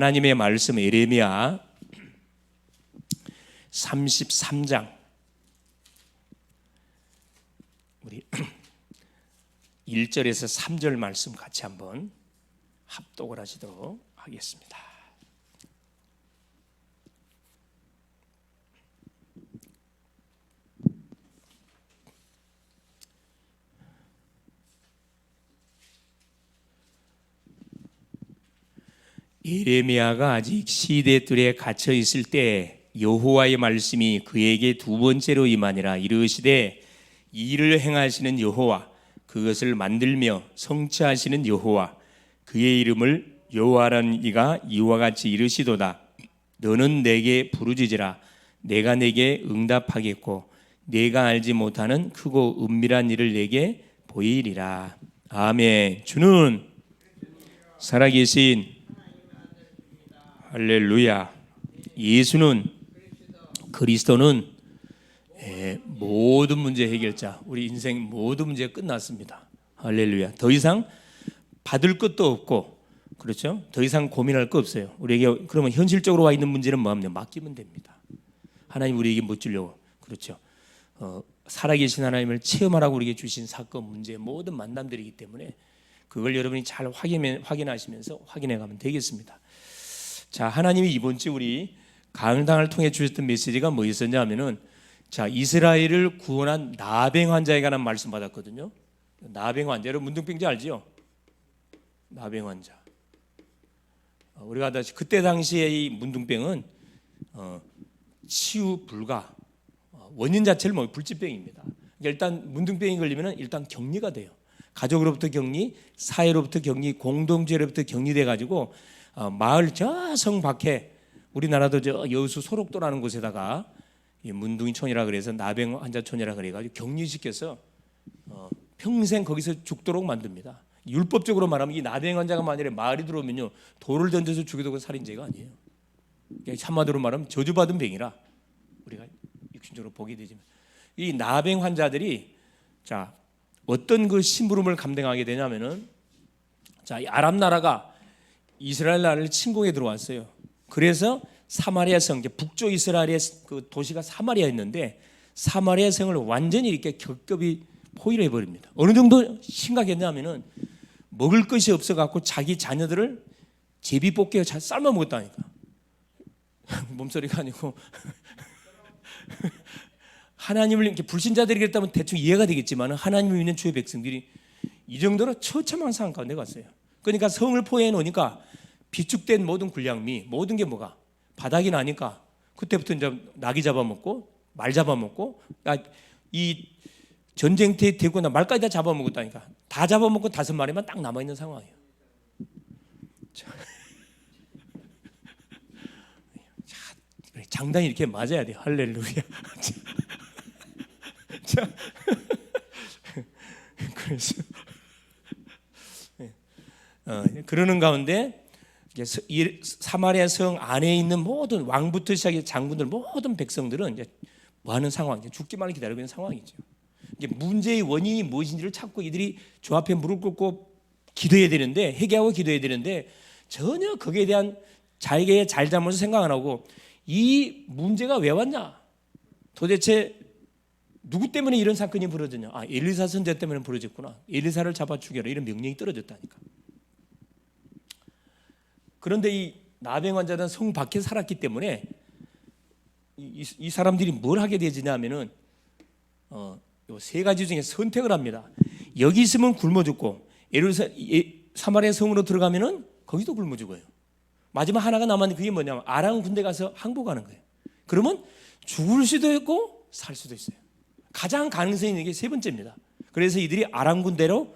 하나님의 말씀 예레미야 33장 우리 1절에서 3절 말씀 같이 한번 합독을 하시도록 하겠습니다. 예레미야가 아직 시대뜰에 갇혀 있을 때 여호와의 말씀이 그에게 두 번째로 임하니라. 이르시되 이를 행하시는 여호와, 그것을 만들며 성취하시는 여호와, 그의 이름을 여호와라는 이가 이와 같이 이르시도다. 너는 내게 부르짖으라. 내가 내게 응답하겠고 내가 알지 못하는 크고 은밀한 일을 내게 보이리라. 아멘. 주는 살아계신 할렐루야. 예수는, 그리스도는 모든 문제 해결자. 우리 인생 모든 문제 끝났습니다. 할렐루야. 더 이상 받을 것도 없고, 그렇죠? 더 이상 고민할 거 없어요. 우리에게 그러면 현실적으로 와 있는 문제는 뭐합니까? 맡기면 됩니다. 하나님 우리에게 못 주려고, 그렇죠? 살아계신 하나님을 체험하라고 우리에게 주신 사건, 문제, 모든 만남들이기 때문에 그걸 여러분이 잘 확인하시면서 확인해 가면 되겠습니다. 자, 하나님이 이번 주 우리 강당을 통해 주셨던 메시지가 뭐였었냐 하면은, 자, 이스라엘을 구원한 나병 환자에 관한 말씀 받았거든요. 나병 환자, 여러분 문둥병자 알지요? 나병 환자. 우리가 다시 그때 당시에 이 문둥병은 치유 불가, 원인 자체를 뭐 불치병입니다. 일단 문둥병이 걸리면은 일단 격리가 돼요. 가족으로부터 격리, 사회로부터 격리, 공동체로부터 격리돼 가지고 마을 저 성 밖에, 우리나라도 저 여수 소록도라는 곳에다가 문둥이촌이라 그래서 나병 환자촌이라 그래가지고 격리시켜서 평생 거기서 죽도록 만듭니다. 율법적으로 말하면 이 나병 환자가 만약에 마을에 들어오면요, 돌을 던져서 죽여도 살인죄가 아니에요. 한마디로 말하면 저주받은 병이라 우리가 육신적으로 보게 되지만, 이 나병 환자들이 자 어떤 그 심부름을 감당하게 되냐면은, 자, 이 아랍 나라가 이스라엘 나라를 침공해 들어왔어요. 그래서 사마리아 성, 북쪽 이스라엘의 그 도시가 사마리아였는데, 사마리아 성을 완전히 이렇게 겹겹이 포위를 해버립니다. 어느 정도 심각했냐면은 먹을 것이 없어갖고 자기 자녀들을 제비뽑기에 잘 삶아 먹었다니까. 몸소리가 아니고 하나님을 이렇게 불신자들이 그랬다면 대충 이해가 되겠지만, 하나님을 믿는 주의 백성들이 이 정도로 처참한 상황 가운데 갔어요. 그러니까 성을 포위해 놓으니까 비축된 모든 군량미, 모든 게 뭐가 바닥이 나니까 그때부터 이제 나귀 잡아먹고 말 잡아먹고, 이 전쟁터에 되고 나 말까지 다 잡아먹었다니까. 다 잡아먹고 5마리만 딱 남아있는 상황이에요. 장단이 이렇게 맞아야 돼요. 할렐루야. 자, 그래서 그러는 가운데 사마리아 성 안에 있는 모든 왕부터 시작해 장군들, 모든 백성들은 이제 뭐 하는 상황, 죽기만을 기다리고 있는 상황이죠. 이제 문제의 원인이 무엇인지를 찾고 이들이 주 앞에 무릎 꿇고 기도해야 되는데, 회개하고 기도해야 되는데, 전혀 거기에 대한 자기의 잘잘못을 생각 안 하고, 이 문제가 왜 왔냐, 도대체 누구 때문에 이런 사건이 벌어졌냐, 엘리사 선지자 때문에 벌어졌구나, 엘리사를 잡아 죽여라, 이런 명령이 떨어졌다니까. 그런데 이 나병 환자는 성 밖에 살았기 때문에 이 사람들이 뭘 하게 되지냐면은 세 가지 중에 선택을 합니다. 여기 있으면 굶어 죽고, 사마리아 성으로 들어가면은 거기도 굶어 죽어요. 마지막 하나가 남았는데 그게 뭐냐면 아람 군대 가서 항복하는 거예요. 그러면 죽을 수도 있고 살 수도 있어요. 가장 가능성이 있는 게 세 번째입니다. 그래서 이들이 아람 군대로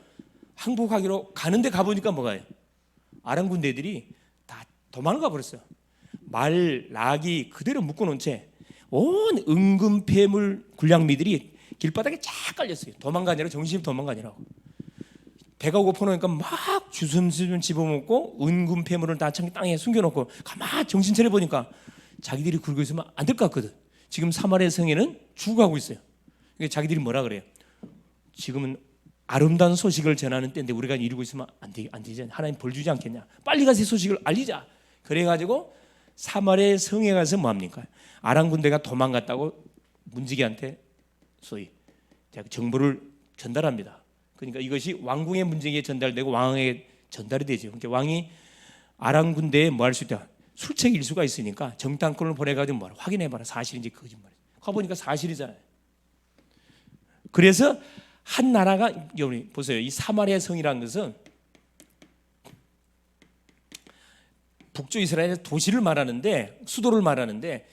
항복하기로 가는데 가보니까 뭐가요? 아람 군대들이 다 도망가 버렸어요. 말, 나귀 그대로 묶어놓은 채 온 은금 폐물 군량미들이 길바닥에 쫙 깔렸어요. 도망가니라, 정신이 도망가니라고. 배가 고파놓으니까 막 주섬주섬 집어먹고 은금 폐물을 다 땅에 숨겨놓고 가만 정신 차려보니까 자기들이 굴고 있으면 안 될 것 같거든. 지금 사마리아 성에는 죽어가고 있어요. 자기들이 뭐라 그래요? 지금은 아름다운 소식을 전하는 때인데 우리가 이러고 있으면 안 되지. 하나님 벌 주지 않겠냐. 빨리 가서 소식을 알리자. 그래가지고 사마리아 성에 가서 뭐합니까? 아람 군대가 도망갔다고 문지기한테 소위 정보를 전달합니다. 그러니까 이것이 왕궁의 문지기에 전달되고 왕에게 전달이 되죠. 그러니까 왕이 아람 군대에 뭐 할 수 있다? 술책 일수가 있으니까 정탐꾼을 보내가지고 뭐라 확인해봐라. 사실인지 거짓말인지. 가보니까 사실이잖아요. 그래서 한 나라가 여러분 보세요. 이 사마리아 성이라는 것은 북쪽 이스라엘의 도시를 말하는데 수도를 말하는데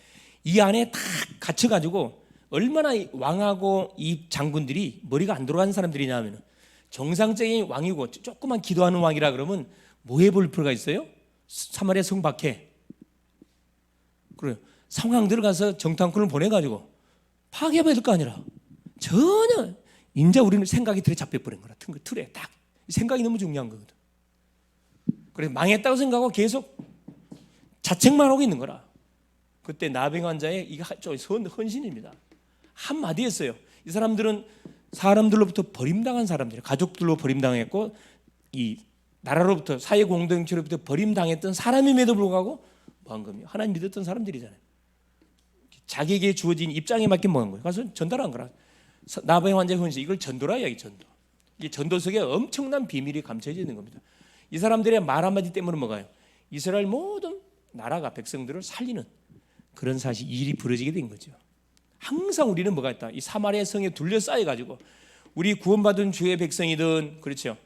이 안에 다 갇혀가지고 얼마나 왕하고 이 장군들이 머리가 안 돌아가는 사람들이냐면 정상적인 왕이고 조그만 기도하는 왕이라 그러면 뭐 해볼 필요가 있어요? 사마리아 성 밖에 그래요. 상황 들어가서 정탐꾼을 보내가지고 파괴해야 될 거 아니라 전혀 이제 우리는 생각이 틀에 잡혀버린 거라. 틀에 딱 생각이 너무 중요한 거거든. 그래서 망했다고 생각하고 계속 자책만 하고 있는 거라. 그때 나병 환자의 이게 헌신입니다. 한마디 했어요. 이 사람들은 사람들로부터 버림당한 사람들이에요. 가족들로 버림당했고 이 나라로부터 사회 공동체로부터 버림당했던 사람임에도 불구하고 뭐한 겁니까? 하나님 믿었던 사람들이잖아요. 자기에게 주어진 입장에 맞게 뭐한 거예요. 가서 전달한 거라. 나병 환자의 헌신 이걸 전도라 이야기 전도. 이 전도 속에 엄청난 비밀이 감춰져 있는 겁니다. 이 사람들의 말 한마디 때문에 뭐가요? 이스라엘 모든 나라가 백성들을 살리는 그런 사실 일이 벌어지게 된 거죠. 항상 우리는 뭐가 있다? 이 사마리아 성에 둘러싸여 가지고 우리 구원받은 주의 백성이든 그렇죠.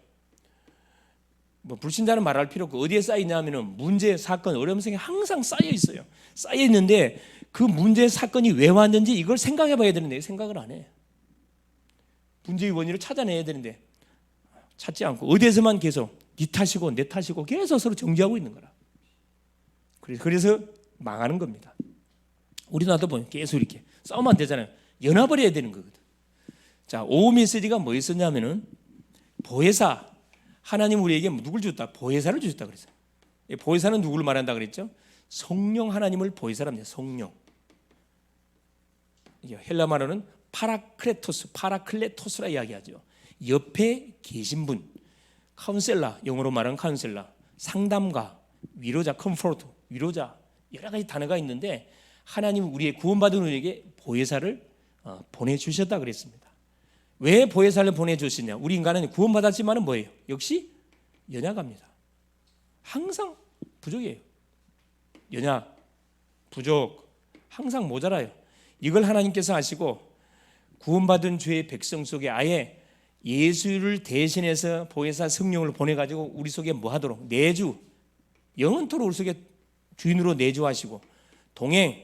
뭐 불신자는 말할 필요 없고 어디에 쌓여 있냐면은 문제, 사건, 어려움 속에 항상 쌓여 있어요. 쌓여 있는데 그 문제, 사건이 왜 왔는지 이걸 생각해 봐야 되는데 생각을 안 해. 문제의 원인을 찾아내야 되는데 찾지 않고 어디에서만 계속 네 탓이고 내 탓이고 계속 서로 정지하고 있는 거라. 그래서 망하는 겁니다. 우리나라도 보면 계속 이렇게 싸우면 안 되잖아요. 연합을 해야 되는 거거든. 자, 오후 메시지가 뭐 있었냐면은 보혜사, 하나님 우리에게 누굴 주셨다? 보혜사를 주셨다 그랬어요. 보혜사는 누구를 말한다 그랬죠? 성령 하나님을 보혜사랍니다. 성령. 헬라 말로는 파라클레토스라 이야기하죠. 옆에 계신 분, 카운셀라, 영어로 말하는 카운셀라, 상담가, 위로자, 컴포트, 위로자 여러 가지 단어가 있는데 하나님 우리의 구원받은 우리에게 보혜사를 보내주셨다 그랬습니다. 왜 보혜사를 보내주셨냐? 우리 인간은 구원받았지만은 뭐예요? 역시 연약합니다. 항상 부족이에요. 연약, 부족, 항상 모자라요. 이걸 하나님께서 아시고 구원받은 주의 백성 속에 아예 예수를 대신해서 보혜사 성령을 보내가지고 우리 속에 뭐 하도록 내주, 영원토록 우리 속에 주인으로 내주하시고 동행,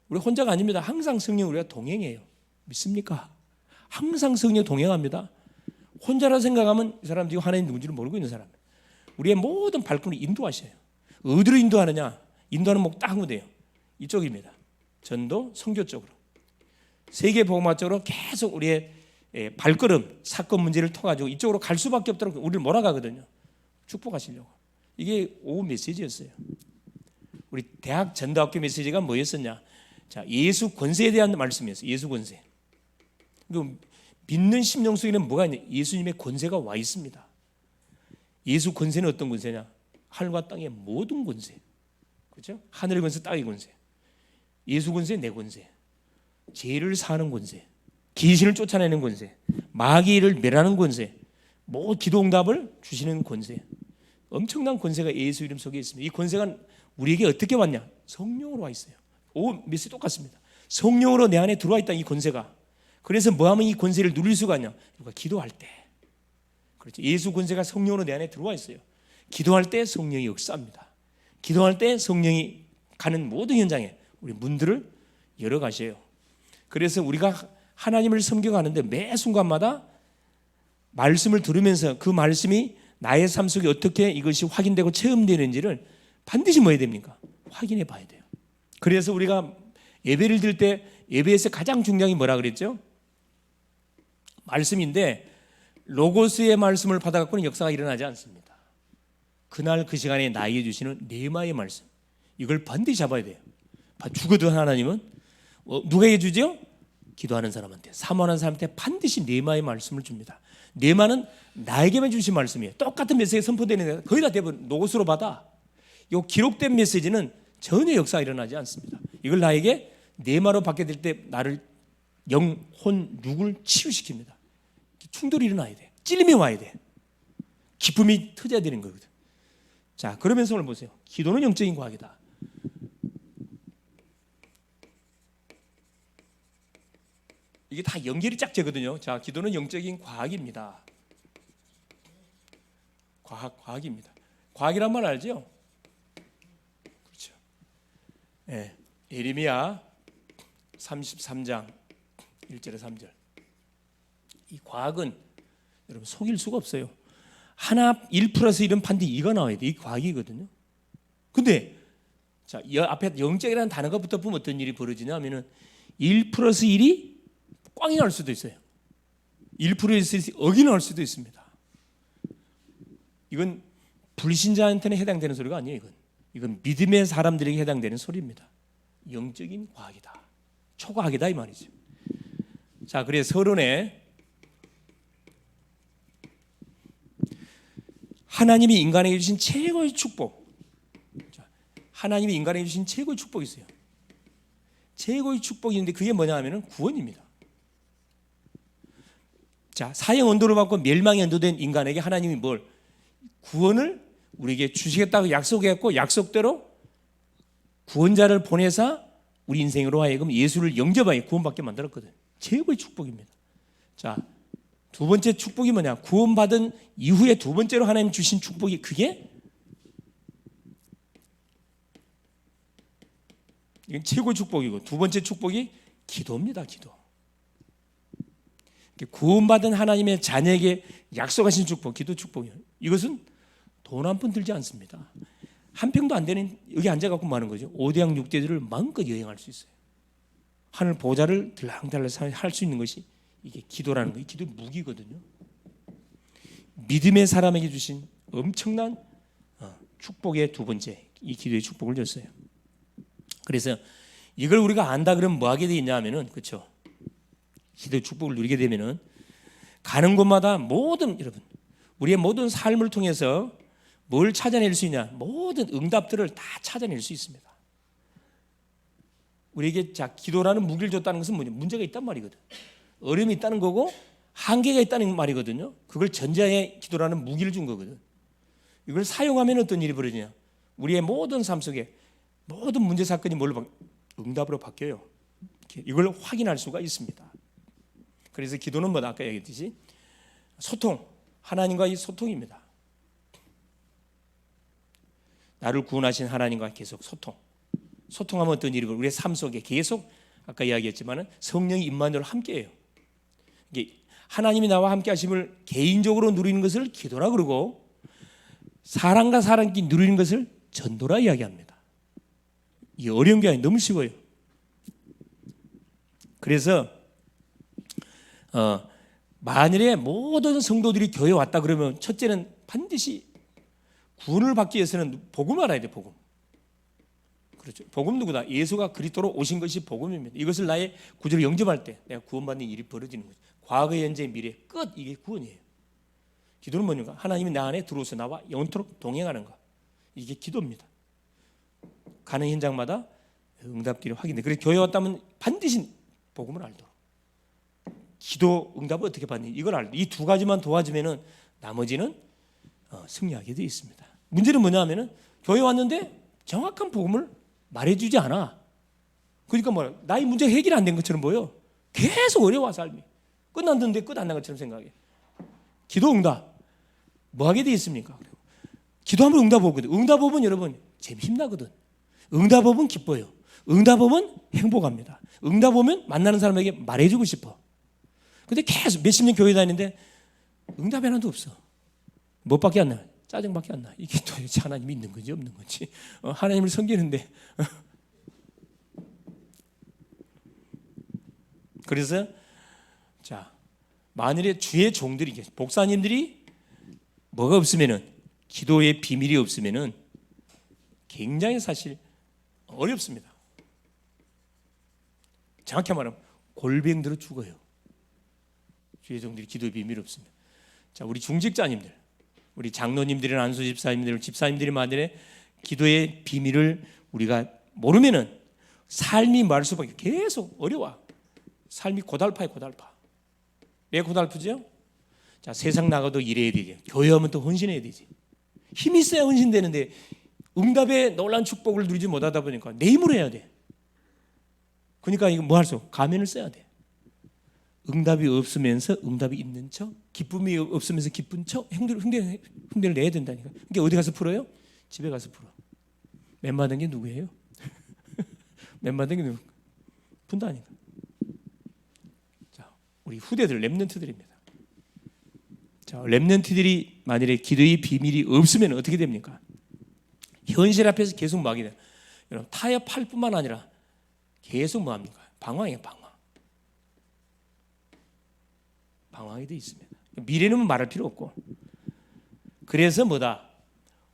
우리 혼자가 아닙니다. 항상 성령 우리가 동행해요. 믿습니까? 항상 성령 동행합니다. 혼자라 생각하면 이 사람 지금 하나님 누군지를 모르고 있는 사람. 우리의 모든 발걸음을 인도하셔요. 어디로 인도하느냐? 인도하는 목 딱 하면 돼요. 이쪽입니다. 전도, 선교 쪽으로. 세계복음화 쪽으로 계속 우리의 발걸음, 사건 문제를 통해가지고 이쪽으로 갈 수밖에 없도록 우리를 몰아가거든요. 축복하시려고. 이게 오후 메시지였어요. 우리 대학 전도학교 메시지가 뭐였었냐? 자, 예수 권세에 대한 말씀이었어요. 예수 권세. 믿는 심령 속에는 뭐가 있냐? 예수님의 권세가 와 있습니다. 예수 권세는 어떤 권세냐? 하늘과 땅의 모든 권세. 그렇죠? 하늘의 권세, 땅의 권세. 예수 권세, 내 권세. 죄를 사하는 권세. 귀신을 쫓아내는 권세. 마귀를 멸하는 권세. 뭐 기도응답을 주시는 권세. 엄청난 권세가 예수 이름 속에 있습니다. 이 권세가 우리에게 어떻게 왔냐? 성령으로 와 있어요. 오, 메시지 똑같습니다. 성령으로 내 안에 들어와 있다 이 권세가. 그래서 뭐 하면 이 권세를 누릴 수가 있냐? 우리가 기도할 때. 그렇죠. 예수 권세가 성령으로 내 안에 들어와 있어요. 기도할 때 성령이 역사합니다. 기도할 때 성령이 가는 모든 현장에 우리 문들을 열어 가셔요. 그래서 우리가 하나님을 섬겨가는데 매 순간마다 말씀을 들으면서 그 말씀이 나의 삶 속에 어떻게 이것이 확인되고 체험되는지를 반드시 뭐 해야 됩니까? 확인해 봐야 돼요. 그래서 우리가 예배를 드릴 때 예배에서 가장 중요한 게 뭐라 그랬죠? 말씀인데 로고스의 말씀을 받아갖고는 역사가 일어나지 않습니다. 그날 그 시간에 나에게 주시는 네마의 말씀, 이걸 반드시 잡아야 돼요. 죽어도 하나님은 누구에게 주죠? 기도하는 사람한테, 사모하는 사람한테 반드시 네마의 말씀을 줍니다. 네마는 나에게만 주신 말씀이에요. 똑같은 메시지가 선포되는데 거의 다 대부분 로고스로 받아. 이 기록된 메시지는 전혀 역사가 일어나지 않습니다. 이걸 나에게 내 말로 받게 될 때 나를 영, 혼, 육을 치유시킵니다. 충돌이 일어나야 돼. 찔림이 와야 돼. 기쁨이 터져야 되는 거거든. 자, 그러면서 오늘 보세요. 기도는 영적인 과학이다. 이게 다 연결이 쫙 되거든요. 자, 기도는 영적인 과학입니다. 과학입니다. 과학이란 말 알죠? 그렇죠. 예, 예레미야 33장 1절에 3절. 이 과학은 여러분 속일 수가 없어요. 하나 1 플러스 1은 반드시 2가 나와야 돼. 이 과학이거든요. 근데 자, 이 앞에 영적이라는 단어가 붙어보면 어떤 일이 벌어지냐 하면은 1 플러스 1이 꽝이 날 수도 있어요. 1 플러스 1이 억이 날 수도 있습니다. 이건 불신자한테는 해당되는 소리가 아니에요. 이건 믿음의 사람들에게 해당되는 소리입니다. 영적인 과학이다. 초과학이다 이 말이죠. 자, 그래서 서론에 하나님이 인간에게 주신 최고의 축복. 하나님이 인간에게 주신 최고의 축복이 있어요. 최고의 축복이 있는데 그게 뭐냐 하면 구원입니다. 자, 사형 언도를 받고 멸망에 언도된 인간에게 하나님이 뭘? 구원을 우리에게 주시겠다고 약속했고 약속대로 구원자를 보내사 우리 인생으로 하여금 예수를 영접하여 구원받게 만들었거든. 최고의 축복입니다. 자, 두 번째 축복이 뭐냐? 구원받은 이후에 두 번째로 하나님 주신 축복이 그게 이건 최고의 축복이고 두 번째 축복이 기도입니다. 기도. 구원받은 하나님의 자녀에게 약속하신 축복, 기도 축복이에요. 이것은 돈 한 푼 들지 않습니다. 한 평도 안 되는 여기 앉아갖고 마는 거죠. 5대양 6대들을 마음껏 여행할 수 있어요. 하늘 보좌를 들락달락 할 수 있는 것이 이게 기도라는 거예요. 기도의 무기거든요. 믿음의 사람에게 주신 엄청난 축복의 두 번째, 이 기도의 축복을 줬어요. 그래서 이걸 우리가 안다 그러면 뭐 하게 돼 있냐 하면은, 그렇죠, 기도의 축복을 누리게 되면은 가는 곳마다 모든, 여러분, 우리의 모든 삶을 통해서 뭘 찾아낼 수 있냐? 모든 응답들을 다 찾아낼 수 있습니다. 우리에게 자, 기도라는 무기를 줬다는 것은 뭐냐? 문제가 있단 말이거든. 어려움이 있다는 거고 한계가 있다는 말이거든요. 그걸 전제하에 기도라는 무기를 준 거거든. 이걸 사용하면 어떤 일이 벌어지냐? 우리의 모든 삶 속에 모든 문제 사건이 뭘로 응답으로 바뀌어요. 이걸 확인할 수가 있습니다. 그래서 기도는 뭐다? 아까 얘기했듯이 소통, 하나님과의 소통입니다. 나를 구원하신 하나님과 계속 소통하면 어떤 일이 벌어지고 우리의 삶 속에 계속 아까 이야기했지만 성령이 임마누엘 함께해요. 하나님이 나와 함께 하심을 개인적으로 누리는 것을 기도라 그러고 사람과 사람끼리 누리는 것을 전도라 이야기합니다. 이게 어려운 게 아니에요. 너무 쉬워요. 그래서 만일에 모든 성도들이 교회에 왔다 그러면 첫째는 반드시 구원을 받기 위해서는 복음을 알아야 돼. 복음. 그렇죠. 복음 누구다? 예수가 그리스도로 오신 것이 복음입니다. 이것을 나의 구주로 영접할 때 내가 구원받는 일이 벌어지는 거죠. 과거, 현재, 미래 끝, 이게 구원이에요. 기도는 뭐냐? 하나님이 나 안에 들어오셔서 나와 영원토록 동행하는 것. 이게 기도입니다. 가는 현장마다 응답들이 확인돼. 그래서 교회 왔다면 반드시 복음을 알도록. 기도 응답을 어떻게 받니? 이걸 알도록. 이 두 가지만 도와주면은 나머지는 승리하게 되어 있습니다. 문제는 뭐냐면은 교회 왔는데 정확한 복음을 말해주지 않아. 그러니까 뭐야? 나의 문제 해결이 안 된 것처럼 보여. 계속 어려워 삶이. 끝났는데 끝 안 난 것처럼 생각해. 기도 응답 뭐 하게 돼 있습니까? 기도하면 응답 오거든. 응답 오면 여러분 힘나거든. 응답 오면 기뻐요. 응답 오면 행복합니다. 응답 오면 만나는 사람에게 말해주고 싶어. 근데 계속 몇십 년 교회 다니는데 응답이 하나도 없어. 뭐밖에 안 나? 짜증밖에 안 나. 이게 도대체 하나님이 있는 건지 없는 건지. 하나님을 섬기는데. 그래서 자, 만일에 주의 종들이, 목사님들이 뭐가 없으면은, 기도의 비밀이 없으면은 굉장히 사실 어렵습니다. 정확히 말하면 골병들어 죽어요. 주의 종들이 기도의 비밀이 없으면. 자, 우리 중직자님들, 우리 장로님들이나 안수 집사님들, 집사님들이 만일에 기도의 비밀을 우리가 모르면은 삶이 말 수밖에 계속 어려워. 삶이 고달파요, 고달파. 왜 고달프죠? 자, 세상 나가도 일해야 되지. 교회 오면 또 헌신해야 되지. 힘이 있어야 헌신되는데 응답의 놀라운 축복을 누리지 못하다 보니까 내 힘으로 해야 돼. 그러니까 이거 뭐 할 수? 가면을 써야 돼. 응답이 없으면서 응답이 있는 척, 기쁨이 없으면서 기쁜 척, 흉내를 내야 된다니까. 이게 어디 가서 풀어요? 집에 가서 풀어. 맨 받은 게 누구예요? 맨 받은 게 누구? 푼다니까. 자, 우리 후대들, 렘넌트들입니다. 자, 렘넌트들이 만일에 기도의 비밀이 없으면 어떻게 됩니까? 현실 앞에서 계속 뭐하게 돼요? 여러분, 타협할 뿐만 아니라 계속 뭐합니까? 방황이에요, 방황. 방황이 되어 있습니다. 미래는 말할 필요 없고. 그래서 뭐다?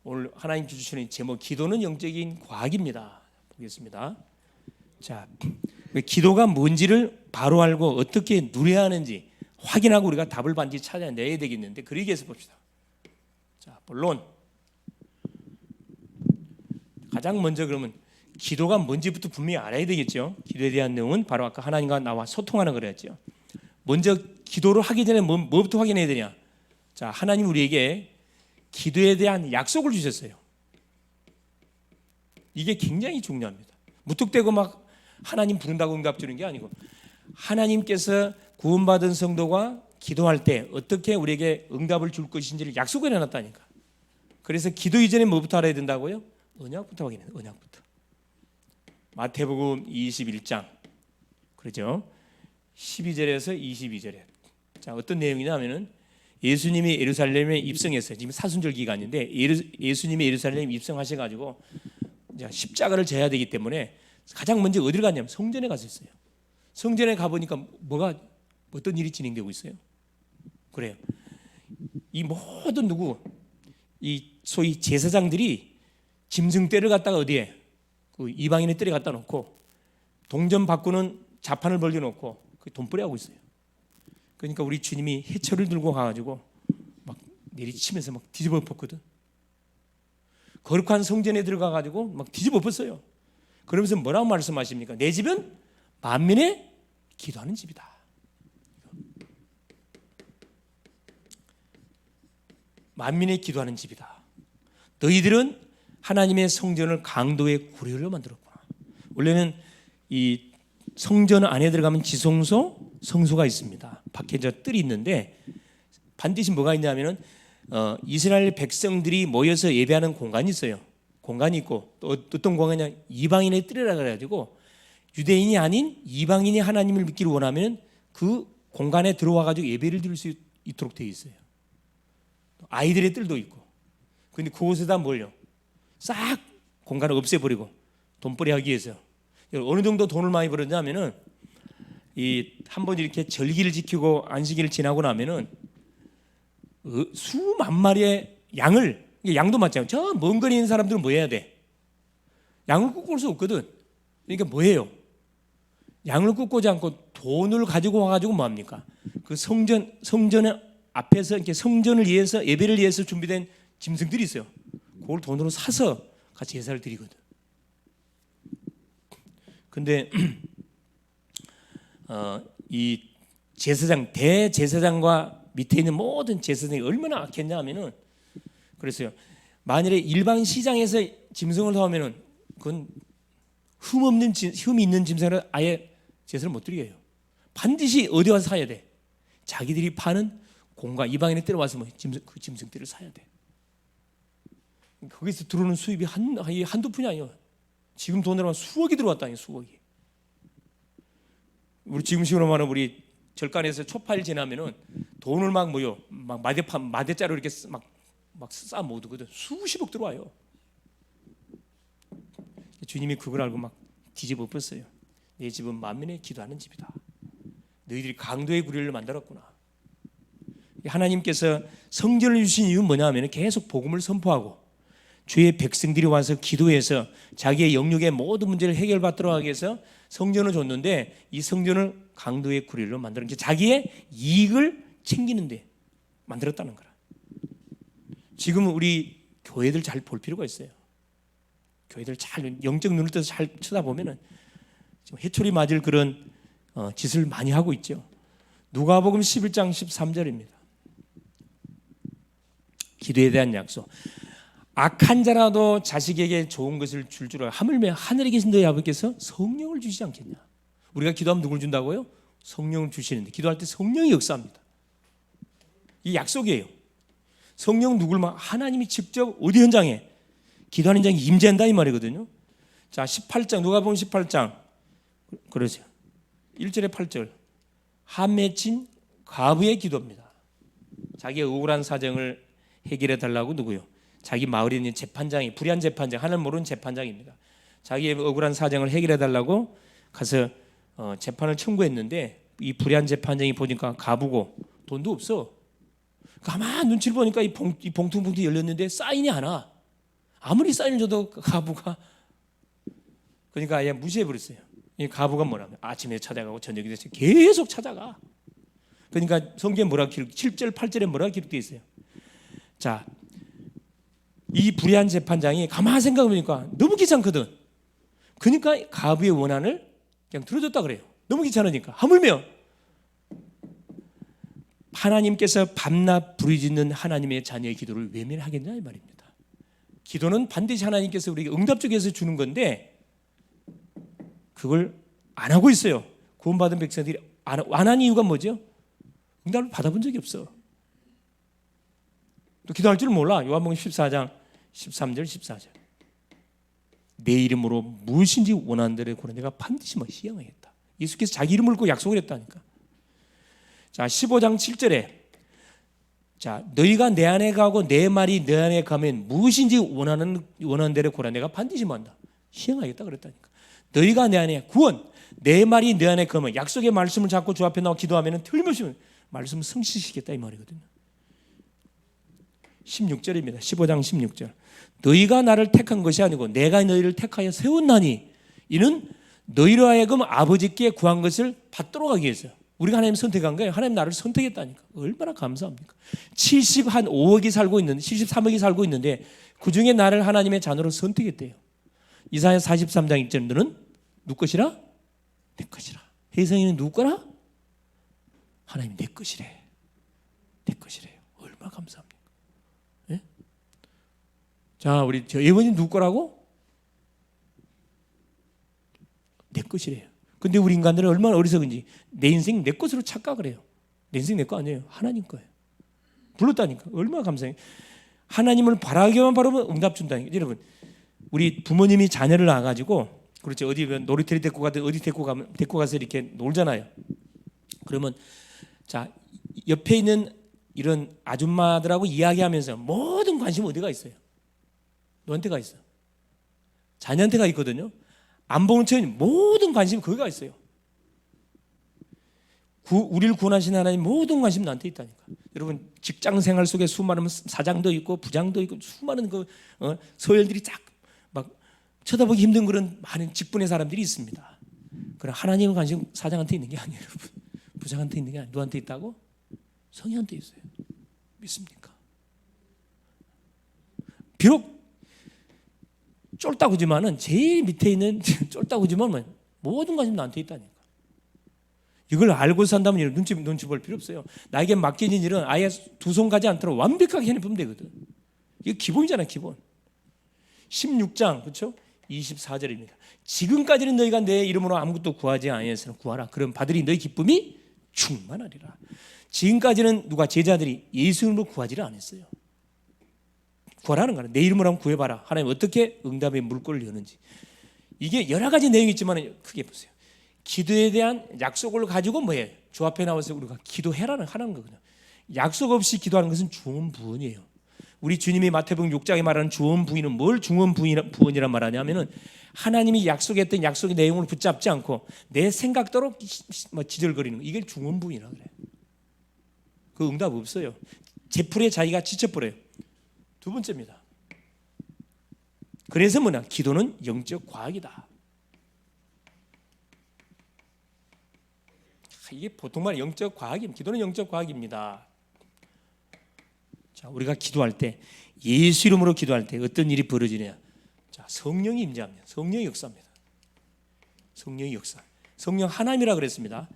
오늘 하나님 주시는 제목, 기도는 영적인 과학입니다. 보겠습니다. 자, 기도가 뭔지를 바로 알고 어떻게 누려야 하는지 확인하고 우리가 답을 반드시 찾아내야 되겠는데, 그러기 위해서 봅시다. 자, 본론. 가장 먼저 그러면 기도가 뭔지부터 분명히 알아야 되겠죠. 기도에 대한 내용은 바로 아까 하나님과 나와 소통하는 거랬죠. 먼저 기도를 하기 전에 뭐부터 확인해야 되냐? 자, 하나님 우리에게 기도에 대한 약속을 주셨어요. 이게 굉장히 중요합니다. 무턱대고 막 하나님 부른다고 응답 주는 게 아니고, 하나님께서 구원받은 성도가 기도할 때 어떻게 우리에게 응답을 줄 것인지를 약속을 해놨다니까. 그래서 기도 이전에 뭐부터 알아야 된다고요? 언약부터 확인해요. 언약부터. 마태복음 21장 그렇죠? 12절에서 22절에 자, 어떤 내용이냐면은 예수님이 예루살렘에 입성했어요. 지금 사순절 기간인데 예수님이 예루살렘에 입성하셔가지고 십자가를 져야 되기 때문에 가장 먼저 어디를 갔냐면 성전에 갔었어요. 성전에 가보니까 어떤 일이 진행되고 있어요. 그래요. 이 모든 이 소위 제사장들이 짐승떼를 갖다가 어디에 그 이방인의 떼를 갖다 놓고 동전 바꾸는 자판을 벌려놓고 돈벌이 하고 있어요. 그러니까 우리 주님이 해초를 들고 가가지고 막 내리치면서 막 뒤집어 엎었거든. 거룩한 성전에 들어가가지고 막 뒤집어 엎었어요. 그러면서 뭐라고 말씀하십니까? 내 집은 만민의 기도하는 집이다. 만민의 기도하는 집이다. 너희들은 하나님의 성전을 강도의 구례로 만들었구나. 원래는 이 성전 안에 들어가면 지성소, 성소가 있습니다. 밖에 뜰이 있는데 반드시 뭐가 있냐면은 이스라엘 백성들이 모여서 예배하는 공간이 있어요. 공간이 있고 또 어떤 공간이냐, 이방인의 뜰이라 그래가지고 유대인이 아닌 이방인이 하나님을 믿기를 원하면 그 공간에 들어와 가지고 예배를 드릴 수 있도록 되어 있어요. 아이들의 뜰도 있고. 근데 그곳에다 뭘요? 싹 공간을 없애버리고 돈벌이 하기 위해서 어느 정도 돈을 많이 벌었냐면은 한번 이렇게 절기를 지키고 안식일을 지나고 나면은 수만 마리의 양도 맞잖아요. 저 먼 거리 있는 사람들은 뭐 해야 돼? 양을 굽고 올 수 없거든. 그러니까 뭐 해요? 양을 굽고지 않고 돈을 가지고 와가지고 뭐 합니까? 그 성전 앞에서 이렇게 성전을 위해서 예배를 위해서 준비된 짐승들이 있어요. 그걸 돈으로 사서 같이 제사를 드리거든. 근데 이 제사장, 대제사장과 밑에 있는 모든 제사장이 얼마나 악했냐 하면은, 그랬어요. 만일에 일반 시장에서 짐승을 사오면은 그건 흠이 있는 짐승을 아예 제사를 못 드리게 해요. 반드시 어디 와서 사야 돼? 자기들이 파는 공간, 이방인의 떼로 와서 그 짐승 떼를 사야 돼. 거기서 들어오는 수입이 한두 푼이 아니에요. 지금 돈으로 하면 수억이 들어왔다니, 수억이. 우리 지금식으로 말하면 우리 절간에서 초파일 지나면은 돈을 막 마대자로 이렇게 막 쌓아 모으거든. 수십억 들어와요. 주님이 그걸 알고 막 뒤집어 엎었어요. 내 집은 만민의 기도하는 집이다. 너희들이 강도의 구례를 만들었구나. 하나님께서 성전을 주신 이유는 뭐냐면 계속 복음을 선포하고 주의 백성들이 와서 기도해서 자기의 영역의 모든 문제를 해결받도록 하기 위해서 성전을 줬는데, 이 성전을 강도의 구례로 만드는 게 자기의 이익을 챙기는데 만들었다는 거라. 지금 우리 교회들 잘 볼 필요가 있어요. 교회들 잘 영적 눈을 떠서 잘 쳐다보면은 지금 해초리 맞을 그런 짓을 많이 하고 있죠. 누가복음 11장 13절입니다. 기도에 대한 약속. 악한 자라도 자식에게 좋은 것을 줄 줄 알아. 하물며 하늘에 계신 너희 아버지께서 성령을 주시지 않겠냐. 우리가 기도하면 누굴 준다고요? 성령을 주시는데 기도할 때 성령이 역사합니다. 이 약속이에요. 성령 누굴 하나님이 직접 어디 현장에 기도하는 현장에 임재한다 이 말이거든요. 자, 18장 누가복음 18장 그러죠. 1절에 8절 한맺힌 과부의 기도입니다. 자기의 억울한 사정을 해결해 달라고 누구요? 자기 마을에 있는 재판장이 불의한 재판장 하나님 모르는 재판장입니다. 자기의 억울한 사정을 해결해 달라고 가서 재판을 청구했는데 이 불의한 재판장이 보니까 가부고 돈도 없어. 가만 눈치를 보니까 이 봉투 열렸는데 사인이 안 와. 아무리 사인을 줘도 가부가 그러니까 아예 무시해버렸어요. 이 가부가 뭐라면 아침에 찾아가고 저녁에 돼서 계속 찾아가. 그러니까 성경에 뭐라고 7절 8절에 뭐라고 기록되어 있어요. 자, 이 불의한 재판장이 가만히 생각해보니까 너무 귀찮거든. 그러니까 가부의 원한을 그냥 들어줬다 그래요. 너무 귀찮으니까. 하물며 하나님께서 밤낮 부르짖는 하나님의 자녀의 기도를 외면하겠냐 이 말입니다. 기도는 반드시 하나님께서 우리에게 응답 쪽에서 주는 건데 그걸 안 하고 있어요. 구원받은 백성들이 안 한 이유가 뭐죠? 응답을 받아본 적이 없어. 또 기도할 줄 몰라. 요한복음 14장 13절 14절 내 이름으로 무엇인지 원하는 대로 구하라 내가 반드시 시행하겠다. 예수께서 자기 이름을 꼭 약속을 했다니까. 자, 15장 7절에 자, 너희가 내 안에 가고 내 말이 내 안에 가면 무엇인지 원하는 대로 구하라 내가 반드시 한다. 시행하겠다 그랬다니까. 너희가 내 안에 구원 내 말이 내 안에 가면 약속의 말씀을 잡고 주 앞에 나와 기도하면 틀림없이 말씀을 성취시키겠다 이 말이거든요. 16절입니다. 15장 16절 너희가 나를 택한 것이 아니고 내가 너희를 택하여 세웠나니 이는 너희로 하여금 아버지께 구한 것을 받도록 하기 위해서요. 우리가 하나님 선택한 거예요. 하나님 나를 선택했다니까. 얼마나 감사합니까? 75억이 살고 있는데 73억이 살고 있는데 그중에 나를 하나님의 자녀로 선택했대요. 이사야 43장 1절 너는 누구 것이라? 내 것이라. 혜성이는 누구 거라? 하나님이 내 것이래. 내 것이래요. 얼마나 감사합니까? 예? 자, 우리 저 예원이 누구 거라고? 내 것이래요. 근데 우리 인간들은 얼마나 어리석은지 내 인생 내 것으로 착각을 해요. 내 인생 내 거 아니에요. 하나님 거예요. 불렀다니까. 얼마나 감사해요. 하나님을 바라기만 바라면 응답 준다니까. 여러분, 우리 부모님이 자녀를 낳아가지고 그렇죠. 어디 놀이터에 데리고 가든 어디 데리고 가서 이렇게 놀잖아요. 그러면 자 옆에 있는 이런 아줌마들하고 이야기하면서 모든 관심 어디가 있어요? 너한테 가 있어. 자녀한테 가 있거든요. 안 보는 척 모든 관심이 거기가 있어요. 우리를 구원하신 하나님 모든 관심 나한테 있다니까. 여러분 직장 생활 속에 수많은 사장도 있고 부장도 있고 수많은 서열들이 쫙 막 쳐다보기 힘든 그런 많은 직분의 사람들이 있습니다. 그러나 하나님의 관심 사장한테 있는 게 아니에요, 여러분. 부장한테 있는 게 아니에요. 누구한테 있다고? 성희한테 있어요. 믿습니까? 비록 쫄따구지만은 제일 밑에 있는 쫄따구지만 모든 관심 나한테 있다니까. 이걸 알고 산다면 눈치 볼 필요 없어요. 나에게 맡겨진 일은 아예 두 손 가지 않도록 완벽하게 해내면 되거든. 이게 기본이잖아, 기본. 16장 그렇죠? 24절입니다. 지금까지는 너희가 내 이름으로 아무것도 구하지 아니하였으나 구하라. 그럼 받으리 너희 기쁨이 충만하리라. 지금까지는 누가 제자들이 예수 이름으로 구하지를 않았어요. 구하라는 거는 내 이름으로 한번 구해봐라. 하나님 어떻게 응답의 물꼬를 여는지. 이게 여러 가지 내용이 있지만 크게 보세요. 기도에 대한 약속을 가지고 뭐예요? 주 앞에 나와서 우리가 기도해라는 하는 거거든요. 약속 없이 기도하는 것은 중언 부언이에요. 우리 주님이 마태복음 6장에 말하는 중언 부언은 뭘 중언 부언이란 말하냐면은 하나님이 약속했던 약속의 내용을 붙잡지 않고 내 생각대로 지절거리는 거. 이게 중언 부언이라고 그래요. 그 응답 없어요. 제풀에 자기가 지쳐버려요. 두 번째입니다. 그래서 뭐냐? 기도는 영적 과학이다. 이게 보통 말 영적 과학입니다. 기도는 영적 과학입니다. 자, 우리가 기도할 때 예수 이름으로 기도할 때 어떤 일이 벌어지냐? 자, 성령이 임재합니다. 성령의 역사입니다. 성령의 역사. 성령 하나님이라 그랬습니다.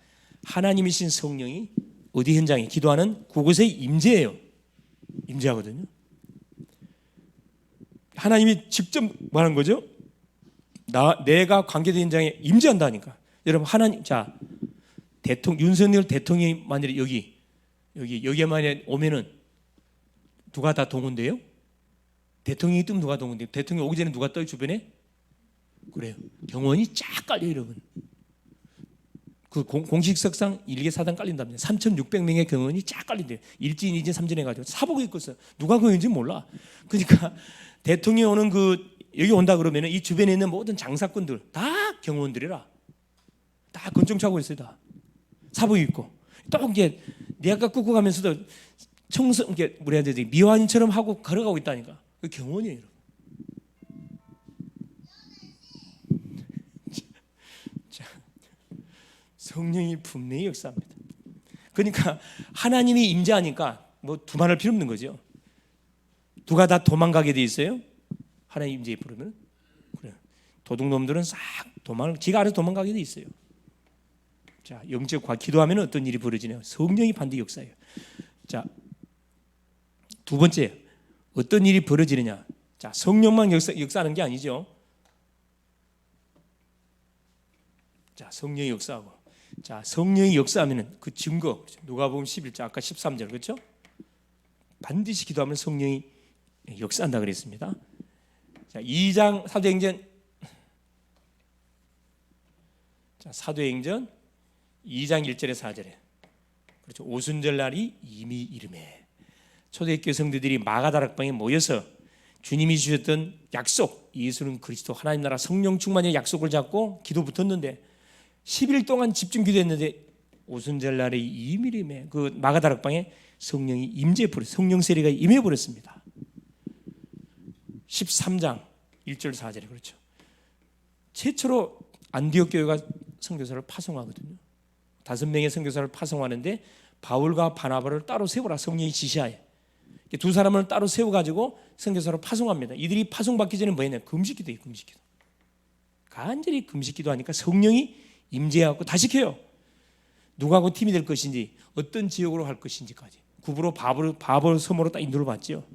하나님이신 성령이 어디 현장에 기도하는 그곳에 임재해요. 임재하거든요. 하나님이 직접 말한 거죠. 내가 관계된 현장에 임재한다니까. 여러분 하나님, 자 윤석열 대통령이 만약에 여기에 만약에 오면은 누가 다 동원돼요? 대통령이 뜨면 누가 동원돼요? 대통령 오기 전에 누가 떠요 주변에? 그래요. 경원이 쫙 깔려 여러분. 그 공식석상 일개 사당 깔린답니다. 3,600명의 경원이 쫙 깔린대요. 일진, 이진, 삼진 해가지고 사복을 입고 있어요. 누가 그인지 몰라. 그러니까 대통령이 오는 여기 온다 그러면 이 주변에 있는 모든 장사꾼들 다 경호원들이라. 다 권총 차고 있어요. 다 사복 입고 또 이게 내가 끄고 가면서도 이게 뭐라 해야 되지? 미완인처럼 하고 걸어가고 있다니까. 그 경호원이에요. 성령이 분명히 역사합니다. 그러니까 하나님이 임재하니까 뭐 두말할 필요 없는 거죠. 누가 다 도망가게 돼 있어요? 하나님 임재에 부르면 그래. 도둑놈들은 싹 지가 알아서 도망가게 돼 있어요. 자, 영적 기도하면 어떤 일이 벌어지냐? 성령이 반드시 역사해요. 자, 두 번째 어떤 일이 벌어지느냐? 자, 성령만 역사하는 게 아니죠. 자, 성령이 역사하고, 자, 성령이 역사하면은 그 증거, 누가복음 11장 아까 13절 그렇죠? 반드시 기도하면 성령이 역사한다 그랬습니다. 자, 2장 사도행전 2장 1절에 4절에 그렇죠. 오순절 날이 이미 이름에 초대교회 성도들이 마가다락방에 모여서 주님이 주셨던 약속, 예수는 그리스도 하나님 나라 성령 충만의 약속을 잡고 기도 붙었는데 10일 동안 집중 기도했는데 오순절 날에 이미 이름에 그 마가다락방에 성령이 임재버렸어요. 성령 세례가 임해버렸습니다. 13장 1절 4절에 그렇죠. 최초로 안디옥 교회가 선교사를 파송하거든요. 5명의 선교사를 파송하는데 바울과 바나바를 따로 세우라 성령이 지시하에 두 사람을 따로 세워가지고 선교사로 파송합니다. 이들이 파송받기 전에 뭐 했냐? 금식기도예요. 금식기도. 간절히 금식기도 하니까 성령이 임재하고 다 시켜요. 누구하고 팀이 될 것인지 어떤 지역으로 할 것인지까지 구부로 바볼 섬으로 딱 인도를 받죠.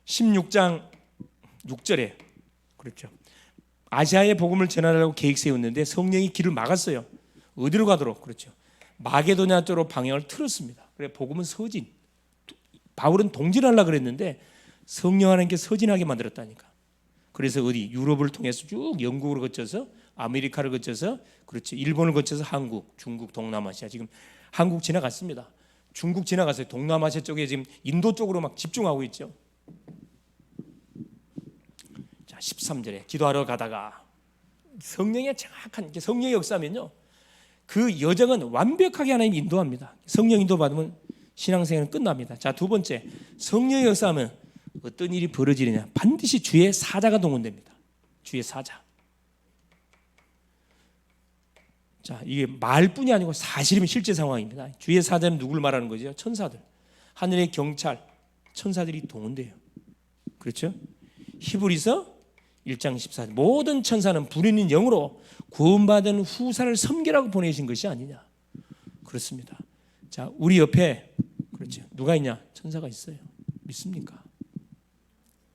16장 6절에 그렇죠. 아시아의 복음을 전하려고 계획 세웠는데 성령이 길을 막았어요. 어디로 가도록 그렇죠. 마게도냐 쪽으로 방향을 틀었습니다. 그래 복음은 서진. 바울은 동진하려고 그랬는데 성령 하나님께 서진하게 만들었다니까. 그래서 어디 유럽을 통해서 쭉 영국으로 거쳐서 아메리카를 거쳐서 그렇죠. 일본을 거쳐서 한국, 중국, 동남아시아 지금 한국 지나갔습니다. 중국 지나갔어요. 동남아시아 쪽에 지금 인도 쪽으로 막 집중하고 있죠. 자, 13절에 기도하러 가다가 성령의 정확한 성령의 역사면요. 그 여정은 완벽하게 하나님 인도합니다. 성령 인도 받으면 신앙생활은 끝납니다. 자, 두 번째 성령의 역사하면 어떤 일이 벌어지느냐? 반드시 주의 사자가 동원됩니다. 주의 사자. 자, 이게 말뿐이 아니고 사실이면 실제 상황입니다. 주의 사자는 누구를 말하는 거죠? 천사들. 하늘의 경찰, 천사들이 동원돼요. 그렇죠? 히브리서 1장 14절. 모든 천사는 부르는 영으로 구원받은 후사를 섬기라고 보내신 것이 아니냐. 그렇습니다. 자, 우리 옆에 그렇죠. 누가 있냐? 천사가 있어요. 믿습니까?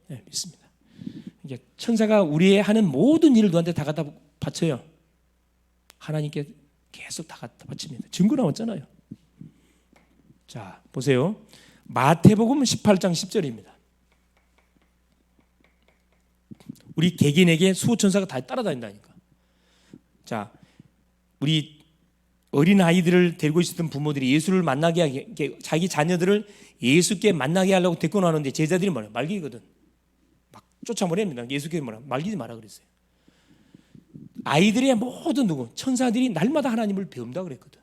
네, 믿습니다. 이게 천사가 우리의 하는 모든 일을 너한테 다 갖다 바쳐요. 하나님께 계속 다 갖다 바칩니다. 증거 나왔잖아요. 자, 보세요. 마태복음 18장 10절입니다. 우리 개개인에게 수호천사가 다 따라다닌다니까. 자, 우리 어린 아이들을 데리고 있었던 부모들이 예수를 만나게 하게 자기 자녀들을 예수께 만나게 하려고 데리고 나오는데 제자들이 뭐냐? 말기거든. 막 쫓아버립니다. 예수께 뭐라? 말기지 마라 그랬어요. 아이들의 모든 누구 천사들이 날마다 하나님을 배운다 그랬거든.